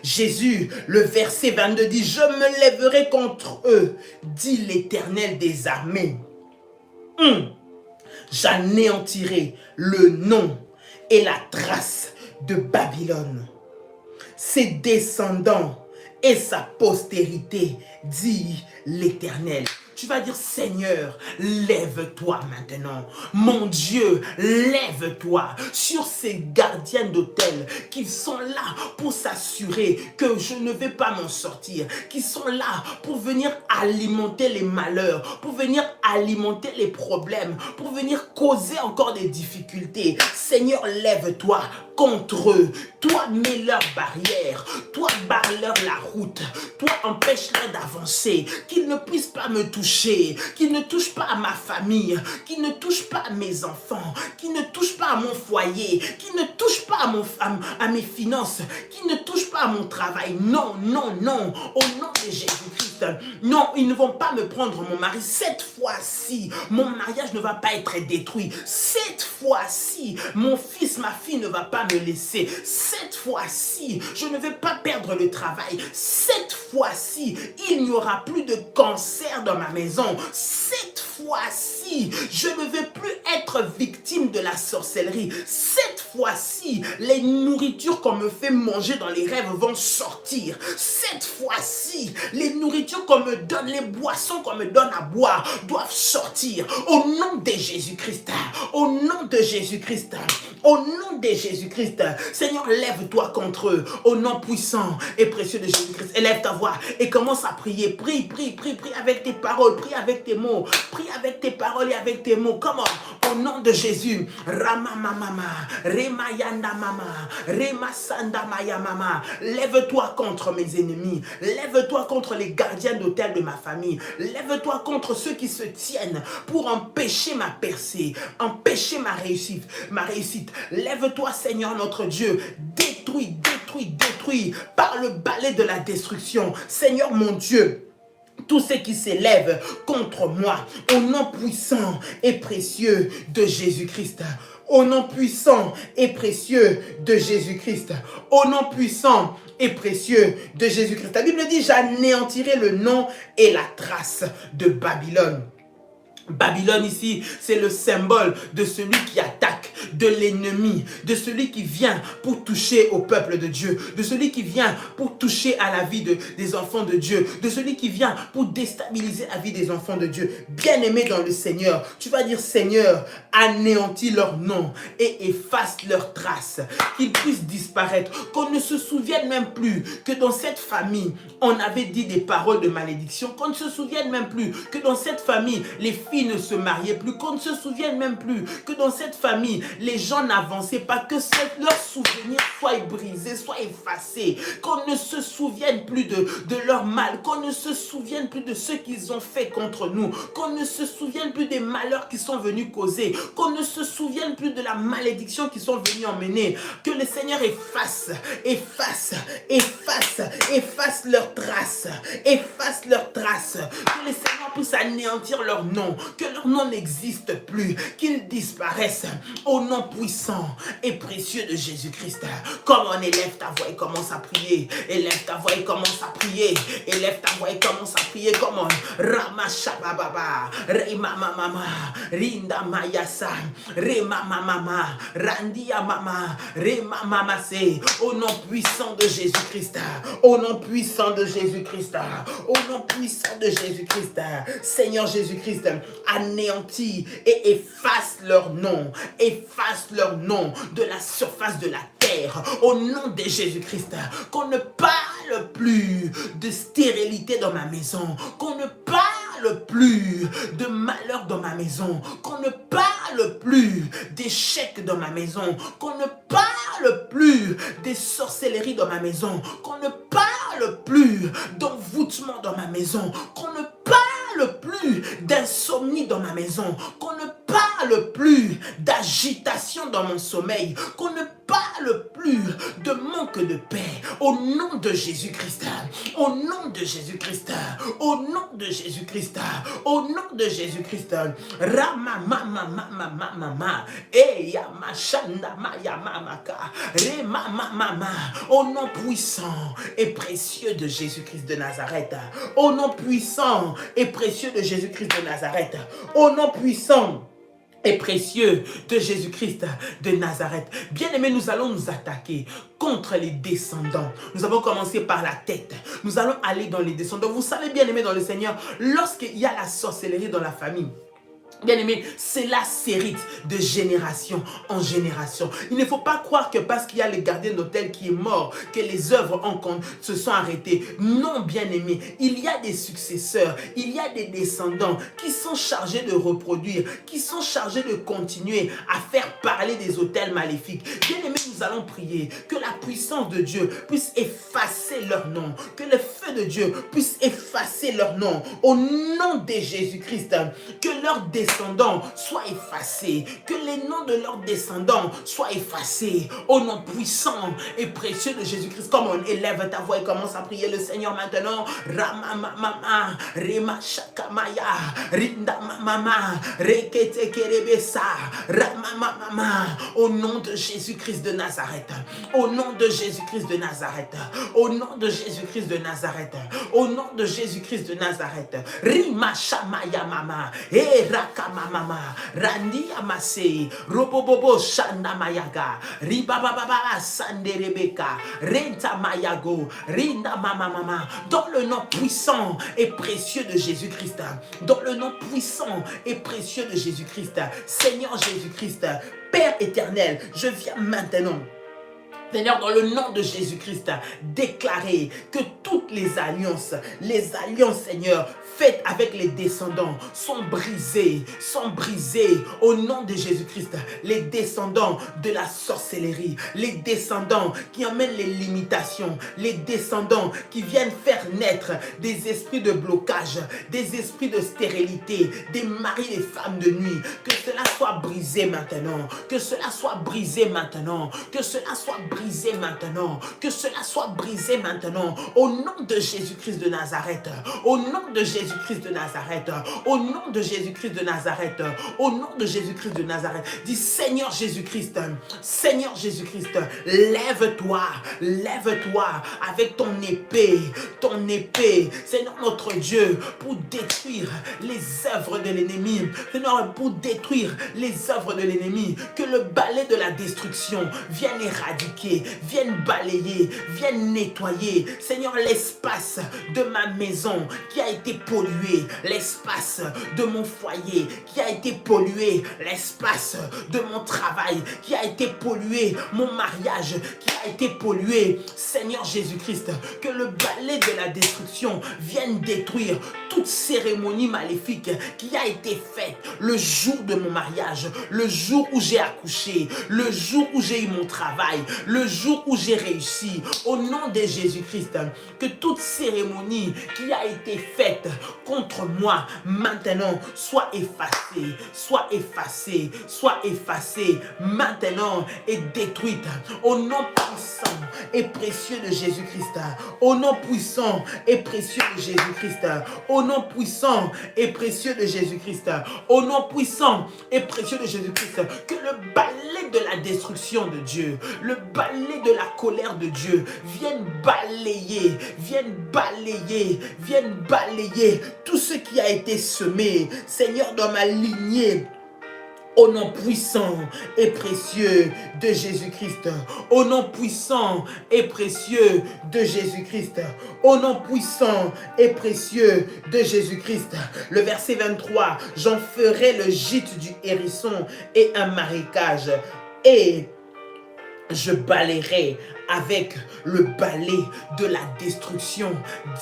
Jésus. Le verset 22 dit: je me lèverai contre eux, dit l'Éternel des armées. J'anéantirai le nom et la trace de Babylone, ses descendants et sa postérité, dit l'Éternel. Tu vas dire: Seigneur, lève-toi maintenant. Mon Dieu, lève-toi sur ces gardiens d'autel qui sont là pour s'assurer que je ne vais pas m'en sortir, qui sont là pour venir alimenter les malheurs, pour venir alimenter les problèmes, pour venir causer encore des difficultés. Seigneur, lève-toi contre eux. Toi, mets leur barrière. Toi, barre-leur la route. Toi, empêche-leur d'avancer. Qu'ils ne puissent pas me toucher. Qu'ils ne touchent pas à ma famille. Qu'ils ne touchent pas à mes enfants. Qu'ils ne touchent pas à mon foyer. Qu'ils ne touchent pas à mes finances. Qu'ils ne touchent pas à mon travail. Non, non, non. Au nom de Jésus-Christ. Non, ils ne vont pas me prendre mon mari. Cette fois-ci, mon mariage ne va pas être détruit. Cette fois-ci, mon fils, ma fille ne va pas me laisser. Cette fois-ci, je ne vais pas perdre le travail. Cette fois-ci, il n'y aura plus de cancer dans ma maison. Cette fois-ci, je ne vais plus être victime de la sorcellerie. Cette fois-ci, les nourritures qu'on me fait manger dans les rêves vont sortir. Cette fois-ci, les nourritures qu'on me donne, les boissons qu'on me donne à boire doivent sortir. Au nom de Jésus-Christ, au nom de Jésus-Christ, au nom de Jésus-Christ. Seigneur, lève-toi contre eux. Au nom puissant et précieux de Jésus-Christ. Élève ta voix et commence à prier. Prie, prie, prie, prie avec tes paroles. Prie avec tes mots. Prie avec tes paroles et avec tes mots. Comment? Au nom de Jésus. Ramamamama, Remayanda mama, Remasanda maya mama. Lève-toi contre mes ennemis. Lève-toi contre les gardiens d'autel de ma famille. Lève-toi contre ceux qui se tiennent pour empêcher ma percée, empêcher ma réussite. Lève-toi, Seigneur notre Dieu. Détruis, détruis, détruis par le balai de la destruction. Seigneur mon Dieu, tous ceux qui s'élèvent contre moi, au nom puissant et précieux de Jésus-Christ, au nom puissant et précieux de Jésus-Christ. Au nom puissant et précieux de Jésus-Christ. La Bible dit, j'anéantirai le nom et la trace de Babylone. Babylone ici, c'est le symbole de celui qui attaque, de l'ennemi, de celui qui vient pour toucher au peuple de Dieu, de celui qui vient pour toucher à la vie des enfants de Dieu, de celui qui vient pour déstabiliser la vie des enfants de Dieu. Bien-aimé dans le Seigneur, tu vas dire, Seigneur, anéantis leur nom et efface leurs traces, qu'ils puissent disparaître, qu'on ne se souvienne même plus que dans cette famille, on avait dit des paroles de malédiction, qu'on ne se souvienne même plus que dans cette famille, les filles ne se mariaient plus, qu'on ne se souvienne même plus que dans cette famille, les gens n'avançaient pas, que leurs souvenirs soient brisés, soient effacés, qu'on ne se souvienne plus de leur mal, qu'on ne se souvienne plus de ce qu'ils ont fait contre nous, qu'on ne se souvienne plus des malheurs qui sont venus causer, qu'on ne se souvienne plus de la malédiction qu'ils sont venus emmener, que le Seigneur efface leurs traces, que le Seigneur puisse anéantir leur nom, que leur nom n'existe plus, qu'ils disparaissent au nom puissant et précieux de Jésus-Christ. Comme on élève ta voix et commence à prier, élève ta voix et commence à prier, élève ta voix et commence à prier, comme on Ramashababa, Rema Mama, Rinda Mayasa, Rema Mama, Randia Mama, Rema Mama Se, au nom puissant de Jésus-Christ, au nom puissant de Jésus-Christ, au nom puissant de Jésus-Christ, Seigneur Jésus-Christ, anéantis et efface leur nom de la surface de la terre, au nom de Jésus-Christ, qu'on ne parle plus de stérilité dans ma maison, qu'on ne parle plus de malheur dans ma maison, qu'on ne parle plus d'échec dans ma maison, qu'on ne parle plus des sorcelleries dans ma maison, qu'on ne parle plus d'envoûtement dans ma maison, qu'on ne parle plus d'insomnie dans ma maison, qu'on ne parle plus d'agitation dans mon sommeil, qu'on ne parle plus de manque de paix, au nom de Jésus-Christ, au nom de Jésus-Christ, au nom de Jésus-Christ, au nom de Jésus-Christ, Ramamamamamamama, Eyamachandamayamamaka, Remamamama, au nom puissant et précieux de Jésus-Christ de Nazareth, au nom puissant et précieux de Jésus-Christ de Nazareth, au nom puissant et précieux de Jésus-Christ de Nazareth. Bien-aimés, nous allons nous attaquer contre les descendants. Nous avons commencé par la tête. Nous allons aller dans les descendants. Vous savez, bien-aimés dans le Seigneur, lorsqu'il y a la sorcellerie dans la famille, bien-aimé, cela s'hérite de génération en génération. Il ne faut pas croire que parce qu'il y a le gardien d'hôtel qui est mort, que les œuvres se sont arrêtées. Non, bien-aimé, il y a des successeurs, il y a des descendants qui sont chargés de reproduire, qui sont chargés de continuer à faire parler des hôtels maléfiques. Bien-aimé, nous allons prier que la puissance de Dieu puisse effacer leur nom, que le feu de Dieu puisse effacer leur nom, au nom de Jésus-Christ, que leurs descendants soient effacés, que les noms de leurs descendants soient effacés, au nom puissant et précieux de Jésus-Christ. Comme on élève ta voix et commence à prier le Seigneur maintenant, Ramamamama, Rema Shakamaya, Rinda Mama, Rekete Kerebesa, Ramamamama, au nom de Jésus-Christ de Nazareth, au nom de Jésus-Christ de Nazareth, au nom de Jésus-Christ de Nazareth, au nom de Jésus-Christ de Nazareth, Rima Shamaya Mama, Rakamamama, Randi Amase, Robobobo Shanda Mayaga, Ribababa Sande Rebeka, Renta Mayago, Rinda Mama, dans le nom puissant et précieux de Jésus-Christ, dans le nom puissant et précieux de Jésus-Christ, Seigneur Jésus-Christ, Père éternel, je viens maintenant, Seigneur, dans le nom de Jésus-Christ, déclarer que toutes les alliances, Seigneur, faites avec les descendants, sont brisées au nom de Jésus-Christ. Les descendants de la sorcellerie, les descendants qui emmènent les limitations, les descendants qui viennent faire naître des esprits de blocage, des esprits de stérilité, des maris et femmes de nuit, que cela soit brisé maintenant, que cela soit brisé maintenant, que cela soit brisé brisé maintenant. Que cela soit brisé maintenant. Au nom de Jésus-Christ de Nazareth. Au nom de Jésus-Christ de Nazareth. Au nom de Jésus-Christ de Nazareth. Au nom de Jésus-Christ de Nazareth. Dis Seigneur Jésus-Christ. Seigneur Jésus-Christ. Lève-toi. Lève-toi avec ton épée. Ton épée. Seigneur notre Dieu. Pour détruire les œuvres de l'ennemi. Seigneur, pour détruire les œuvres de l'ennemi. Que le balai de la destruction vienne éradiquer, vienne balayer, vienne nettoyer. Seigneur, l'espace de ma maison qui a été pollué, l'espace de mon foyer qui a été pollué, l'espace de mon travail qui a été pollué, mon mariage qui a été pollué. Seigneur Jésus-Christ, que le balai de la destruction vienne détruire toute cérémonie maléfique qui a été faite le jour de mon mariage, le jour où j'ai accouché, le jour où j'ai eu mon travail, le jour où j'ai réussi. Au nom de Jésus-Christ, que toute cérémonie qui a été faite contre moi maintenant soit effacée, soit effacée, soit effacée maintenant et détruite. Au nom puissant et précieux de Jésus-Christ, au nom puissant et précieux de Jésus-Christ, au nom puissant et précieux de Jésus-Christ, au nom puissant et précieux de Jésus-Christ, que le balai de la destruction de Dieu, le balai de la colère de Dieu vienne balayer, vienne balayer tout ce qui a été semé, Seigneur, dans ma lignée. Au nom puissant et précieux de Jésus-Christ. Au nom puissant et précieux de Jésus-Christ. Au nom puissant et précieux de Jésus-Christ. Le verset 23. J'en ferai le gîte du hérisson et un marécage. Et je balayerai avec le balai de la destruction,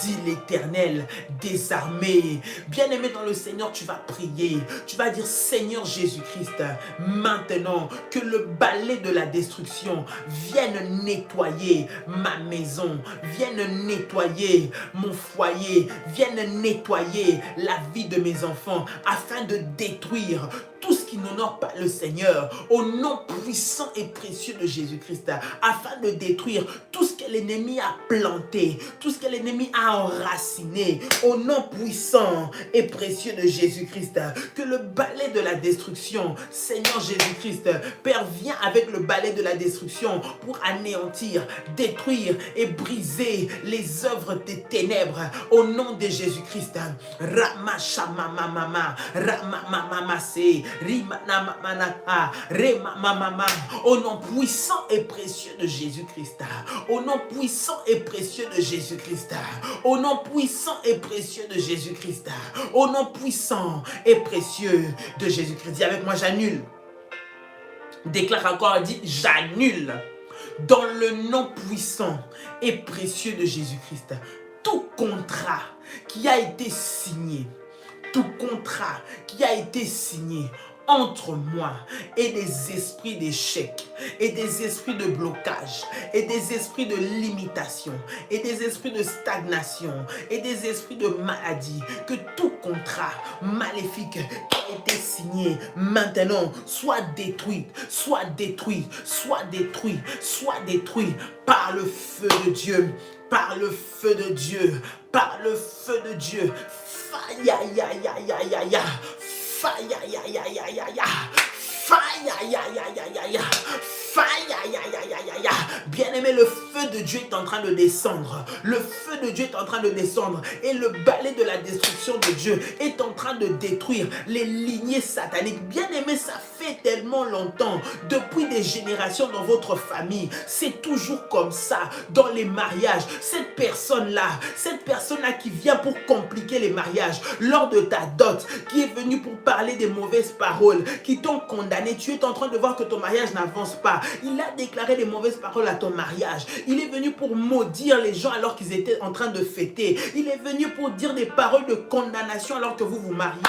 dit l'Éternel des armées. Bien-aimé dans le Seigneur, tu vas prier. Tu vas dire, Seigneur Jésus-Christ, maintenant que le balai de la destruction vienne nettoyer ma maison, vienne nettoyer mon foyer, vienne nettoyer la vie de mes enfants, afin de détruire tout ce qui n'honore pas le Seigneur, au nom puissant et précieux de Jésus-Christ, afin de détruire tout ce que l'ennemi a planté, tout ce que l'ennemi a enraciné, au nom puissant et précieux de Jésus-Christ. Que le balai de la destruction, Seigneur Jésus-Christ, Père, viens avec le balai de la destruction pour anéantir, détruire et briser les œuvres des ténèbres, au nom de Jésus-Christ. Ramashamamamama, Ramamamamase, Rimanamamanaha, Remamamama, au nom puissant et précieux de Jésus-Christ. Au nom puissant et précieux de Jésus-Christ. Au nom puissant et précieux de Jésus-Christ. Au nom puissant et précieux de Jésus-Christ. Dis avec moi, j'annule. Déclare encore, dis, j'annule. Dans le nom puissant et précieux de Jésus-Christ, tout contrat qui a été signé, tout contrat qui a été signé entre moi et des esprits d'échec, et des esprits de blocage, et des esprits de limitation, et des esprits de stagnation, et des esprits de maladie, que tout contrat maléfique qui a été signé maintenant soit détruit, soit détruit, soit détruit, soit détruit par le feu de Dieu, par le feu de Dieu, par le feu de Dieu. Faïa, ya, ya, ya, ya, ya. Faïa, ya, ya, ya, ya, ya. Faïa, ya, ya, ya, ya, ya. Faïa, ya, ya, ya, ya, ya. Bien-aimé, le feu de Dieu est en train de descendre. Le feu de Dieu est en train de descendre. Et le balai de la destruction de Dieu est en train de détruire les lignées sataniques. Bien-aimé, ça fait tellement longtemps, depuis des générations dans votre famille. C'est toujours comme ça dans les mariages. Cette personne-là qui vient pour compliquer les mariages, lors de ta dot, qui est venue pour parler des mauvaises paroles, qui t'ont condamné, tu es en train de voir que ton mariage n'avance pas. Il a déclaré des mauvaises paroles à ton mariage. Il est venu pour maudire les gens alors qu'ils étaient en train de fêter. Il est venu pour dire des paroles de condamnation alors que vous vous mariez.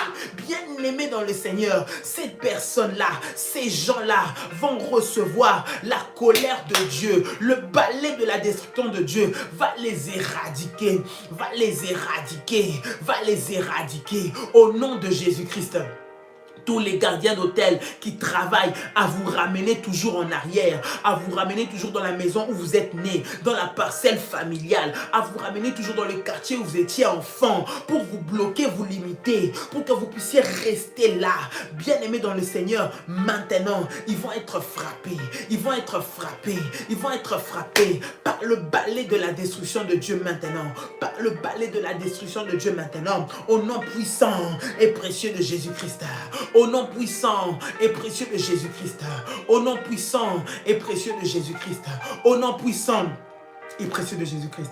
Bien-aimés dans le Seigneur, cette personne-là, ces gens-là vont recevoir la colère de Dieu. Le balai de la destruction de Dieu va les éradiquer, va les éradiquer, va les éradiquer au nom de Jésus-Christ. Tous les gardiens d'hôtel qui travaillent à vous ramener toujours en arrière, à vous ramener toujours dans la maison où vous êtes né, dans la parcelle familiale, à vous ramener toujours dans le quartier où vous étiez enfant, pour vous bloquer, vous limiter, pour que vous puissiez rester là, bien aimés dans le Seigneur. Maintenant, ils vont être frappés, ils vont être frappés, ils vont être frappés par le balai de la destruction de Dieu maintenant, par le balai de la destruction de Dieu maintenant, au nom puissant et précieux de Jésus-Christ. Au nom puissant et précieux de Jésus-Christ. Au nom puissant et précieux de Jésus-Christ. Au nom puissant et précieux de Jésus-Christ.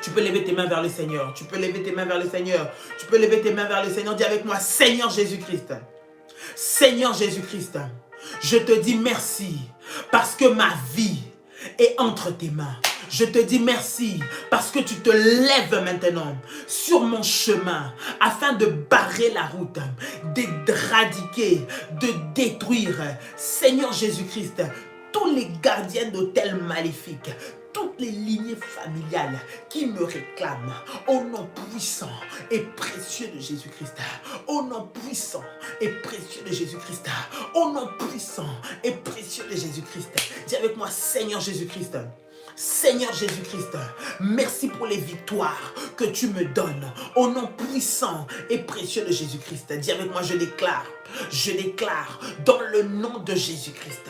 Tu peux lever tes mains vers le Seigneur. Tu peux lever tes mains vers le Seigneur. Tu peux lever tes mains vers le Seigneur. Dis avec moi, Seigneur Jésus-Christ. Seigneur Jésus-Christ, je te dis merci parce que ma vie est entre tes mains. Je te dis merci parce que tu te lèves maintenant sur mon chemin afin de barrer la route, d'éradiquer, de détruire, Seigneur Jésus-Christ, tous les gardiens d'hôtels maléfiques, toutes les lignées familiales qui me réclament au nom puissant et précieux de Jésus-Christ. Au nom puissant et précieux de Jésus-Christ. Au nom puissant et précieux de Jésus-Christ. Dis avec moi, Seigneur Jésus-Christ. Seigneur Jésus-Christ, merci pour les victoires que tu me donnes au nom puissant et précieux de Jésus-Christ. Dis avec moi, je déclare dans le nom de Jésus-Christ,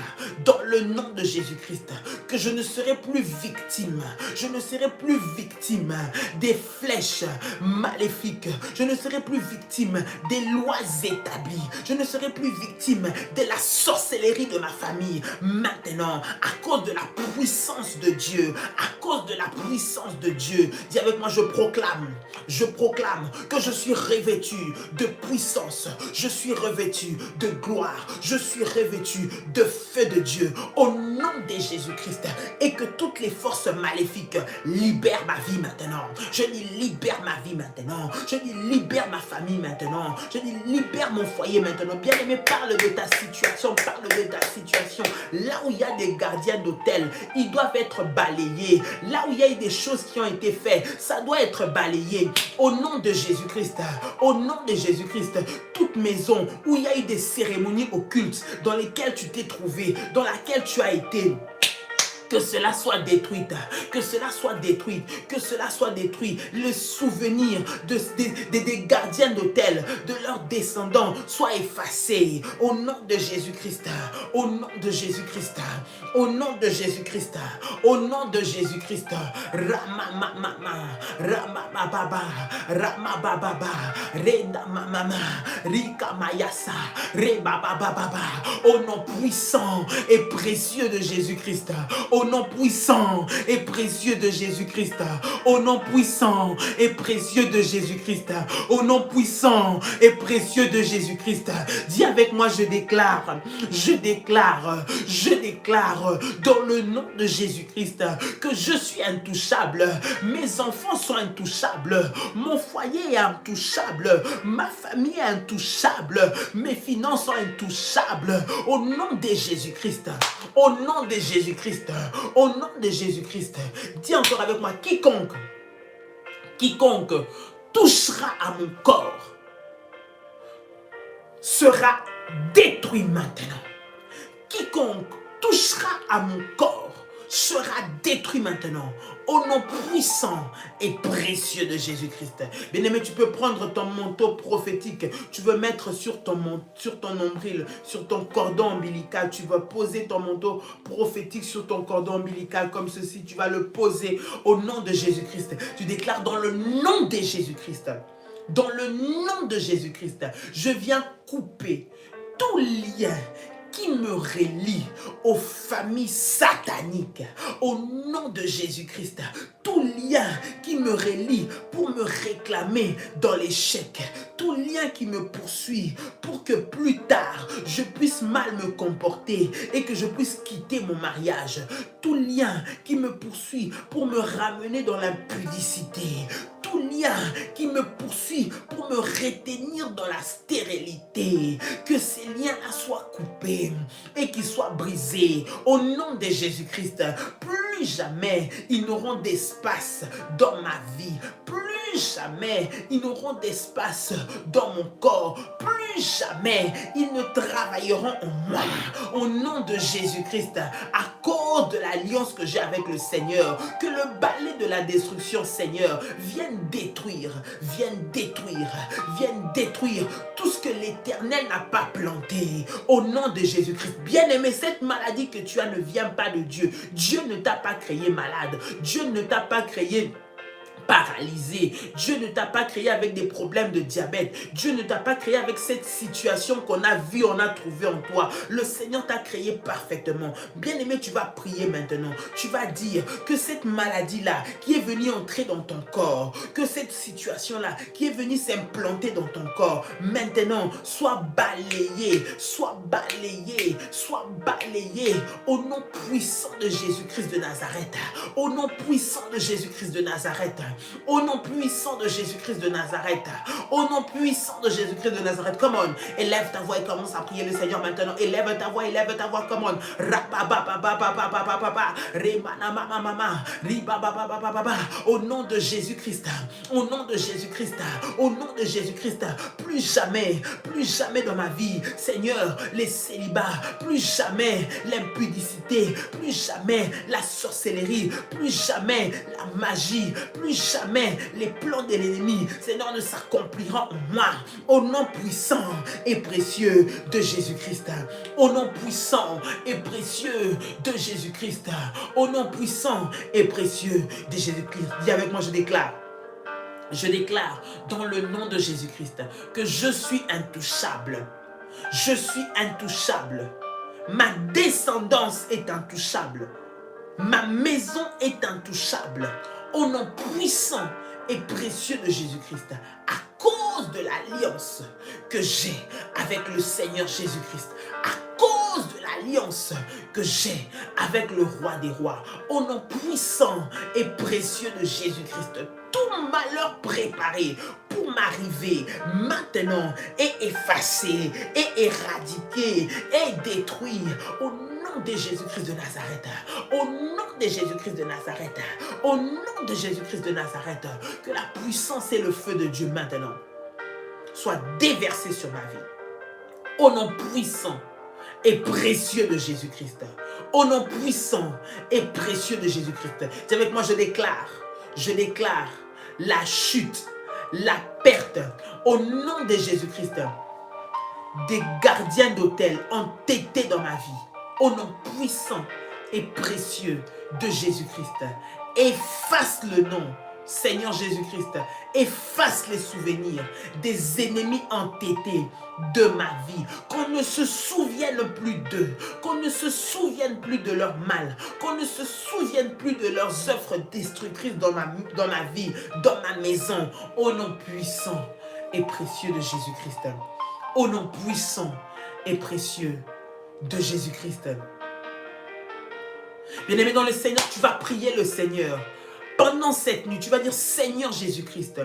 dans le nom de Jésus-Christ, que je ne serai plus victime, je ne serai plus victime des flèches maléfiques, je ne serai plus victime des lois établies, je ne serai plus victime de la sorcellerie de ma famille. Maintenant, à cause de la puissance de Dieu, à cause de la puissance de Dieu, dis avec moi, je proclame que je suis revêtu de puissance, je suis revêtu de gloire, je suis revêtu de feu de Dieu au nom de Jésus-Christ, et que toutes les forces maléfiques libèrent ma vie maintenant. Je dis libère ma vie maintenant, je dis libère ma famille maintenant, je dis libère mon foyer maintenant. Bien-aimé, parle de ta situation, parle de ta situation. Là où il y a des gardiens d'hôtel, ils doivent être balayés. Là où il y a eu des choses qui ont été faites, ça doit être balayé au nom de Jésus-Christ. Au nom de Jésus-Christ, toute maison où il y a eu des cérémonies occultes dans lesquelles tu t'es trouvé, dans laquelle tu as été, que cela soit détruit, que cela soit détruit, que cela soit détruit. Le souvenir des gardiens d'hôtel, de leurs descendants, soit effacé au nom de Jésus-Christ, au nom de Jésus-Christ, au nom de Jésus-Christ, au nom de Jésus-Christ. Ramamama, Ramababa, Ramababa, Reda Mama, Rika Mayasa, Rebababa, au nom puissant et précieux de Jésus-Christ. Au nom puissant et précieux de Jésus-Christ. Au nom puissant et précieux de Jésus-Christ. Au nom puissant et précieux de Jésus-Christ. Dis avec moi, je déclare dans le nom de Jésus-Christ que je suis intouchable. Mes enfants sont intouchables. Mon foyer est intouchable. Ma famille est intouchable. Mes finances sont intouchables. Au nom de Jésus-Christ. Au nom de Jésus-Christ. Au nom de Jésus-Christ. Dis encore avec moi, quiconque touchera à mon corps sera détruit maintenant. Quiconque touchera à mon corps sera détruit maintenant. Au nom puissant et précieux de Jésus-Christ. Bien-aimé, tu peux prendre ton manteau prophétique. Tu veux mettre sur ton nombril, sur ton cordon ombilical. Tu vas poser ton manteau prophétique sur ton cordon ombilical comme ceci. Tu vas le poser au nom de Jésus-Christ. Tu déclares dans le nom de Jésus-Christ. Dans le nom de Jésus-Christ, je viens couper tout lien qui me relie aux familles sataniques. Au nom de Jésus-Christ, tout lien qui me relie pour me réclamer dans l'échec, tout lien qui me poursuit pour que plus tard je puisse mal me comporter et que je puisse quitter mon mariage, tout lien qui me poursuit pour me ramener dans l'impudicité, tout lien qui me poursuit pour me retenir dans la stérilité, que ces liens-là soient coupés et qu'ils soient brisés au nom de Jésus-Christ. Plus jamais ils n'auront d'espace dans ma vie. Plus plus jamais ils n'auront d'espace dans mon corps, plus jamais ils ne travailleront en moi. Au nom de Jésus-Christ, à cause de l'alliance que j'ai avec le Seigneur, que le balai de la destruction, Seigneur, vienne détruire tout ce que l'Éternel n'a pas planté. Au nom de Jésus-Christ, bien-aimé, cette maladie que tu as ne vient pas de Dieu. Dieu ne t'a pas créé malade. Dieu ne t'a pas créé paralysé. Dieu ne t'a pas créé avec des problèmes de diabète. Dieu ne t'a pas créé avec cette situation qu'on a vue, on a trouvée en toi. Le Seigneur t'a créé parfaitement. Bien-aimé, tu vas prier maintenant. Tu vas dire que cette maladie-là qui est venue entrer dans ton corps, que cette situation-là qui est venue s'implanter dans ton corps, maintenant, soit balayée au nom puissant de Jésus-Christ de Nazareth. Au nom puissant de Jésus-Christ de Nazareth. Au nom puissant de Jésus-Christ de Nazareth. Au nom puissant de Jésus-Christ de Nazareth. Come on. Élève ta voix et commence à prier le Seigneur maintenant. Élève ta voix. Come on. Au nom de Jésus-Christ. Au nom de Jésus-Christ. Au nom de Jésus-Christ. Plus jamais dans ma vie, Seigneur, les célibats. Plus jamais l'impudicité. Plus jamais la sorcellerie. Plus jamais la magie. Plus jamais les plans de l'ennemi, Seigneur, ne s'accompliront en moi. Au nom puissant et précieux de Jésus-Christ. Au nom puissant et précieux de Jésus-Christ. Au nom puissant et précieux de Jésus-Christ. Dis avec moi, je déclare dans le nom de Jésus-Christ que je suis intouchable. Je suis intouchable. Ma descendance est intouchable. Ma maison est intouchable. Au nom puissant et précieux de Jésus-Christ, à cause de l'alliance que j'ai avec le Seigneur Jésus-Christ, à cause de l'alliance que j'ai avec le Roi des Rois, au nom puissant et précieux de Jésus-Christ, tout malheur préparé pour m'arriver maintenant est effacé, est éradiqué, est détruit au nom de Jésus-Christ de Nazareth. Au nom de Jésus-Christ de Nazareth. Au nom de Jésus-Christ de Nazareth. Que la puissance et le feu de Dieu maintenant soient déversés sur ma vie. Au nom puissant et précieux de Jésus-Christ. Au nom puissant et précieux de Jésus-Christ. C'est avec moi, je déclare la chute, la perte, au nom de Jésus-Christ, des gardiens d'autel entêtés dans ma vie. Au nom puissant et précieux de Jésus-Christ. Efface le nom, Seigneur Jésus-Christ. Efface les souvenirs des ennemis entêtés de ma vie. Qu'on ne se souvienne plus d'eux. Qu'on ne se souvienne plus de leur mal. Qu'on ne se souvienne plus de leurs œuvres destructrices dans ma vie, dans ma maison. Au nom puissant et précieux de Jésus-Christ. Au nom puissant et précieux de Jésus-Christ. Bien-aimé dans le Seigneur, tu vas prier le Seigneur. Pendant cette nuit, tu vas dire, Seigneur Jésus-Christ,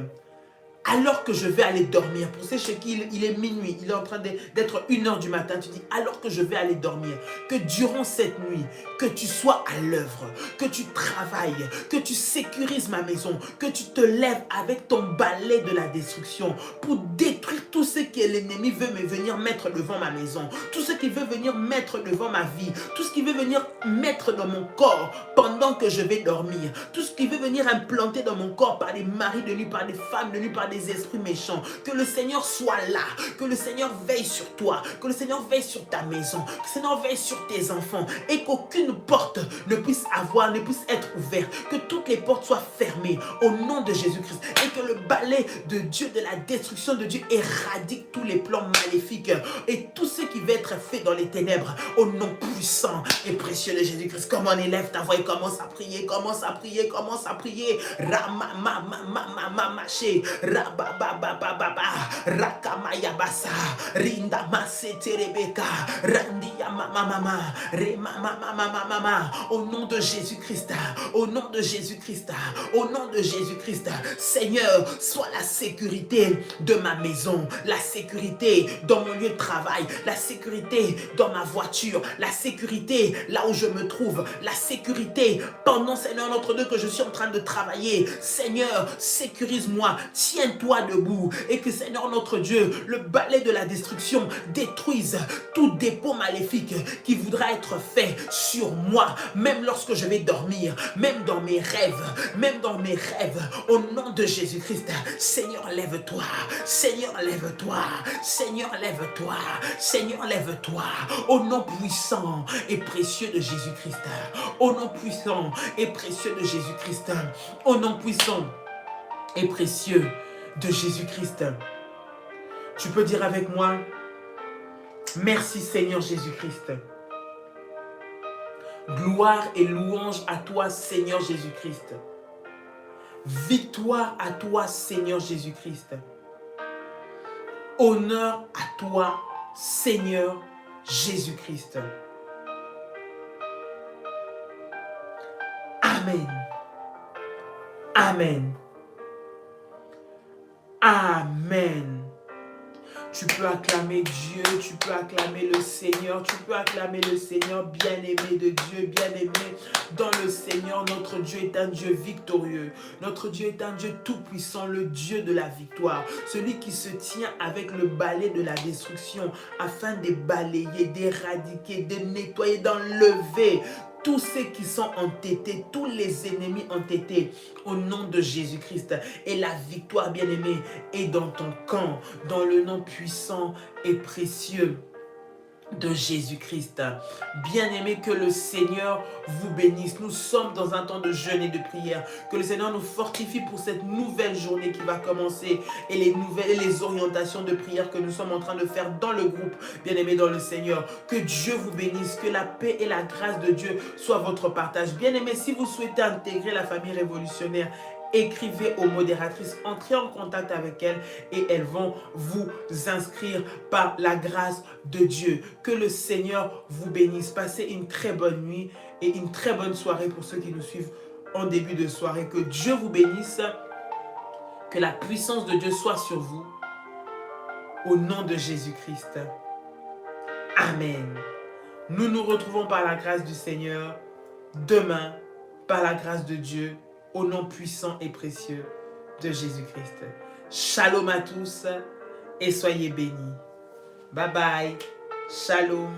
alors que je vais aller dormir, pour ceux chez qui il est minuit, il est en train d'être 1h du matin, tu dis, alors que je vais aller dormir, que durant cette nuit, que tu sois à l'œuvre, que tu travailles, que tu sécurises ma maison, que tu te lèves avec ton balai de la destruction pour détruire tout ce que l'ennemi veut me venir mettre devant ma maison, tout ce qu'il veut venir mettre devant ma vie, tout ce qu'il veut venir mettre dans mon corps pendant que je vais dormir, tout ce qu'il veut venir implanter dans mon corps par des maris de nuit, par des femmes de nuit, par des esprits méchants. Que le Seigneur soit là, que le Seigneur veille sur toi, que le Seigneur veille sur ta maison, que le Seigneur veille sur tes enfants et qu'aucune porte ne puisse être ouverte, que toutes les portes soient fermées au nom de Jésus-Christ et que le balai de Dieu, de la destruction de Dieu éradique tous les plans maléfiques et tout ce qui va être fait dans les ténèbres au nom puissant et précieux de Jésus-Christ. Comment on élève ta voix et commence à prier, commence à prier. yabasa, rinda masete rebeka, randia mama, mama, au nom de Jésus-Christ, au nom de Jésus-Christ, au nom de Jésus-Christ, Seigneur, sois la sécurité de ma maison, la sécurité dans mon lieu de travail, la sécurité dans ma voiture, la sécurité là où je me trouve, la sécurité pendant, Seigneur notre Dieu, que je suis en train de travailler. Seigneur, sécurise-moi, tiens-toi debout et que, Seigneur notre Dieu, le balai de la destruction détruise tout dépôt maléfique qui voudra être fait sur moi, même lorsque je vais dormir, même dans mes rêves, au nom de Jésus-Christ. Seigneur, lève-toi, Seigneur, lève-toi, Seigneur, lève-toi, Seigneur, lève-toi, au nom puissant et précieux de Jésus-Christ, au nom puissant et précieux de Jésus-Christ, au nom puissant et précieux de Jésus-Christ. Tu peux dire avec moi, merci Seigneur Jésus-Christ. Gloire et louange à toi Seigneur Jésus-Christ. Victoire à toi Seigneur Jésus-Christ. Honneur à toi Seigneur Jésus-Christ. Amen. Amen. Amen. Tu peux acclamer Dieu, tu peux acclamer le Seigneur, tu peux acclamer le Seigneur, bien-aimé de Dieu, bien-aimé dans le Seigneur. Notre Dieu est un Dieu victorieux. Notre Dieu est un Dieu tout-puissant, le Dieu de la victoire. Celui qui se tient avec le balai de la destruction afin de balayer, d'éradiquer, de nettoyer, d'enlever tous ceux qui sont entêtés, tous les ennemis entêtés, au nom de Jésus-Christ. Et la victoire, bien-aimée, est dans ton camp, dans le nom puissant et précieux de Jésus-Christ. Bien-aimés, que le Seigneur vous bénisse. Nous sommes dans un temps de jeûne et de prière. Que le Seigneur nous fortifie pour cette nouvelle journée qui va commencer et les orientations de prière que nous sommes en train de faire dans le groupe. Bien-aimés dans le Seigneur, que Dieu vous bénisse, que la paix et la grâce de Dieu soient votre partage. Bien-aimés, si vous souhaitez intégrer la famille révolutionnaire, écrivez aux modératrices, entrez en contact avec elles et elles vont vous inscrire par la grâce de Dieu. Que le Seigneur vous bénisse. Passez une très bonne nuit et une très bonne soirée pour ceux qui nous suivent en début de soirée. Que Dieu vous bénisse. Que la puissance de Dieu soit sur vous. Au nom de Jésus-Christ. Amen. Nous nous retrouvons par la grâce du Seigneur demain, par la grâce de Dieu, au nom puissant et précieux de Jésus-Christ. Shalom à tous et soyez bénis. Bye bye. Shalom.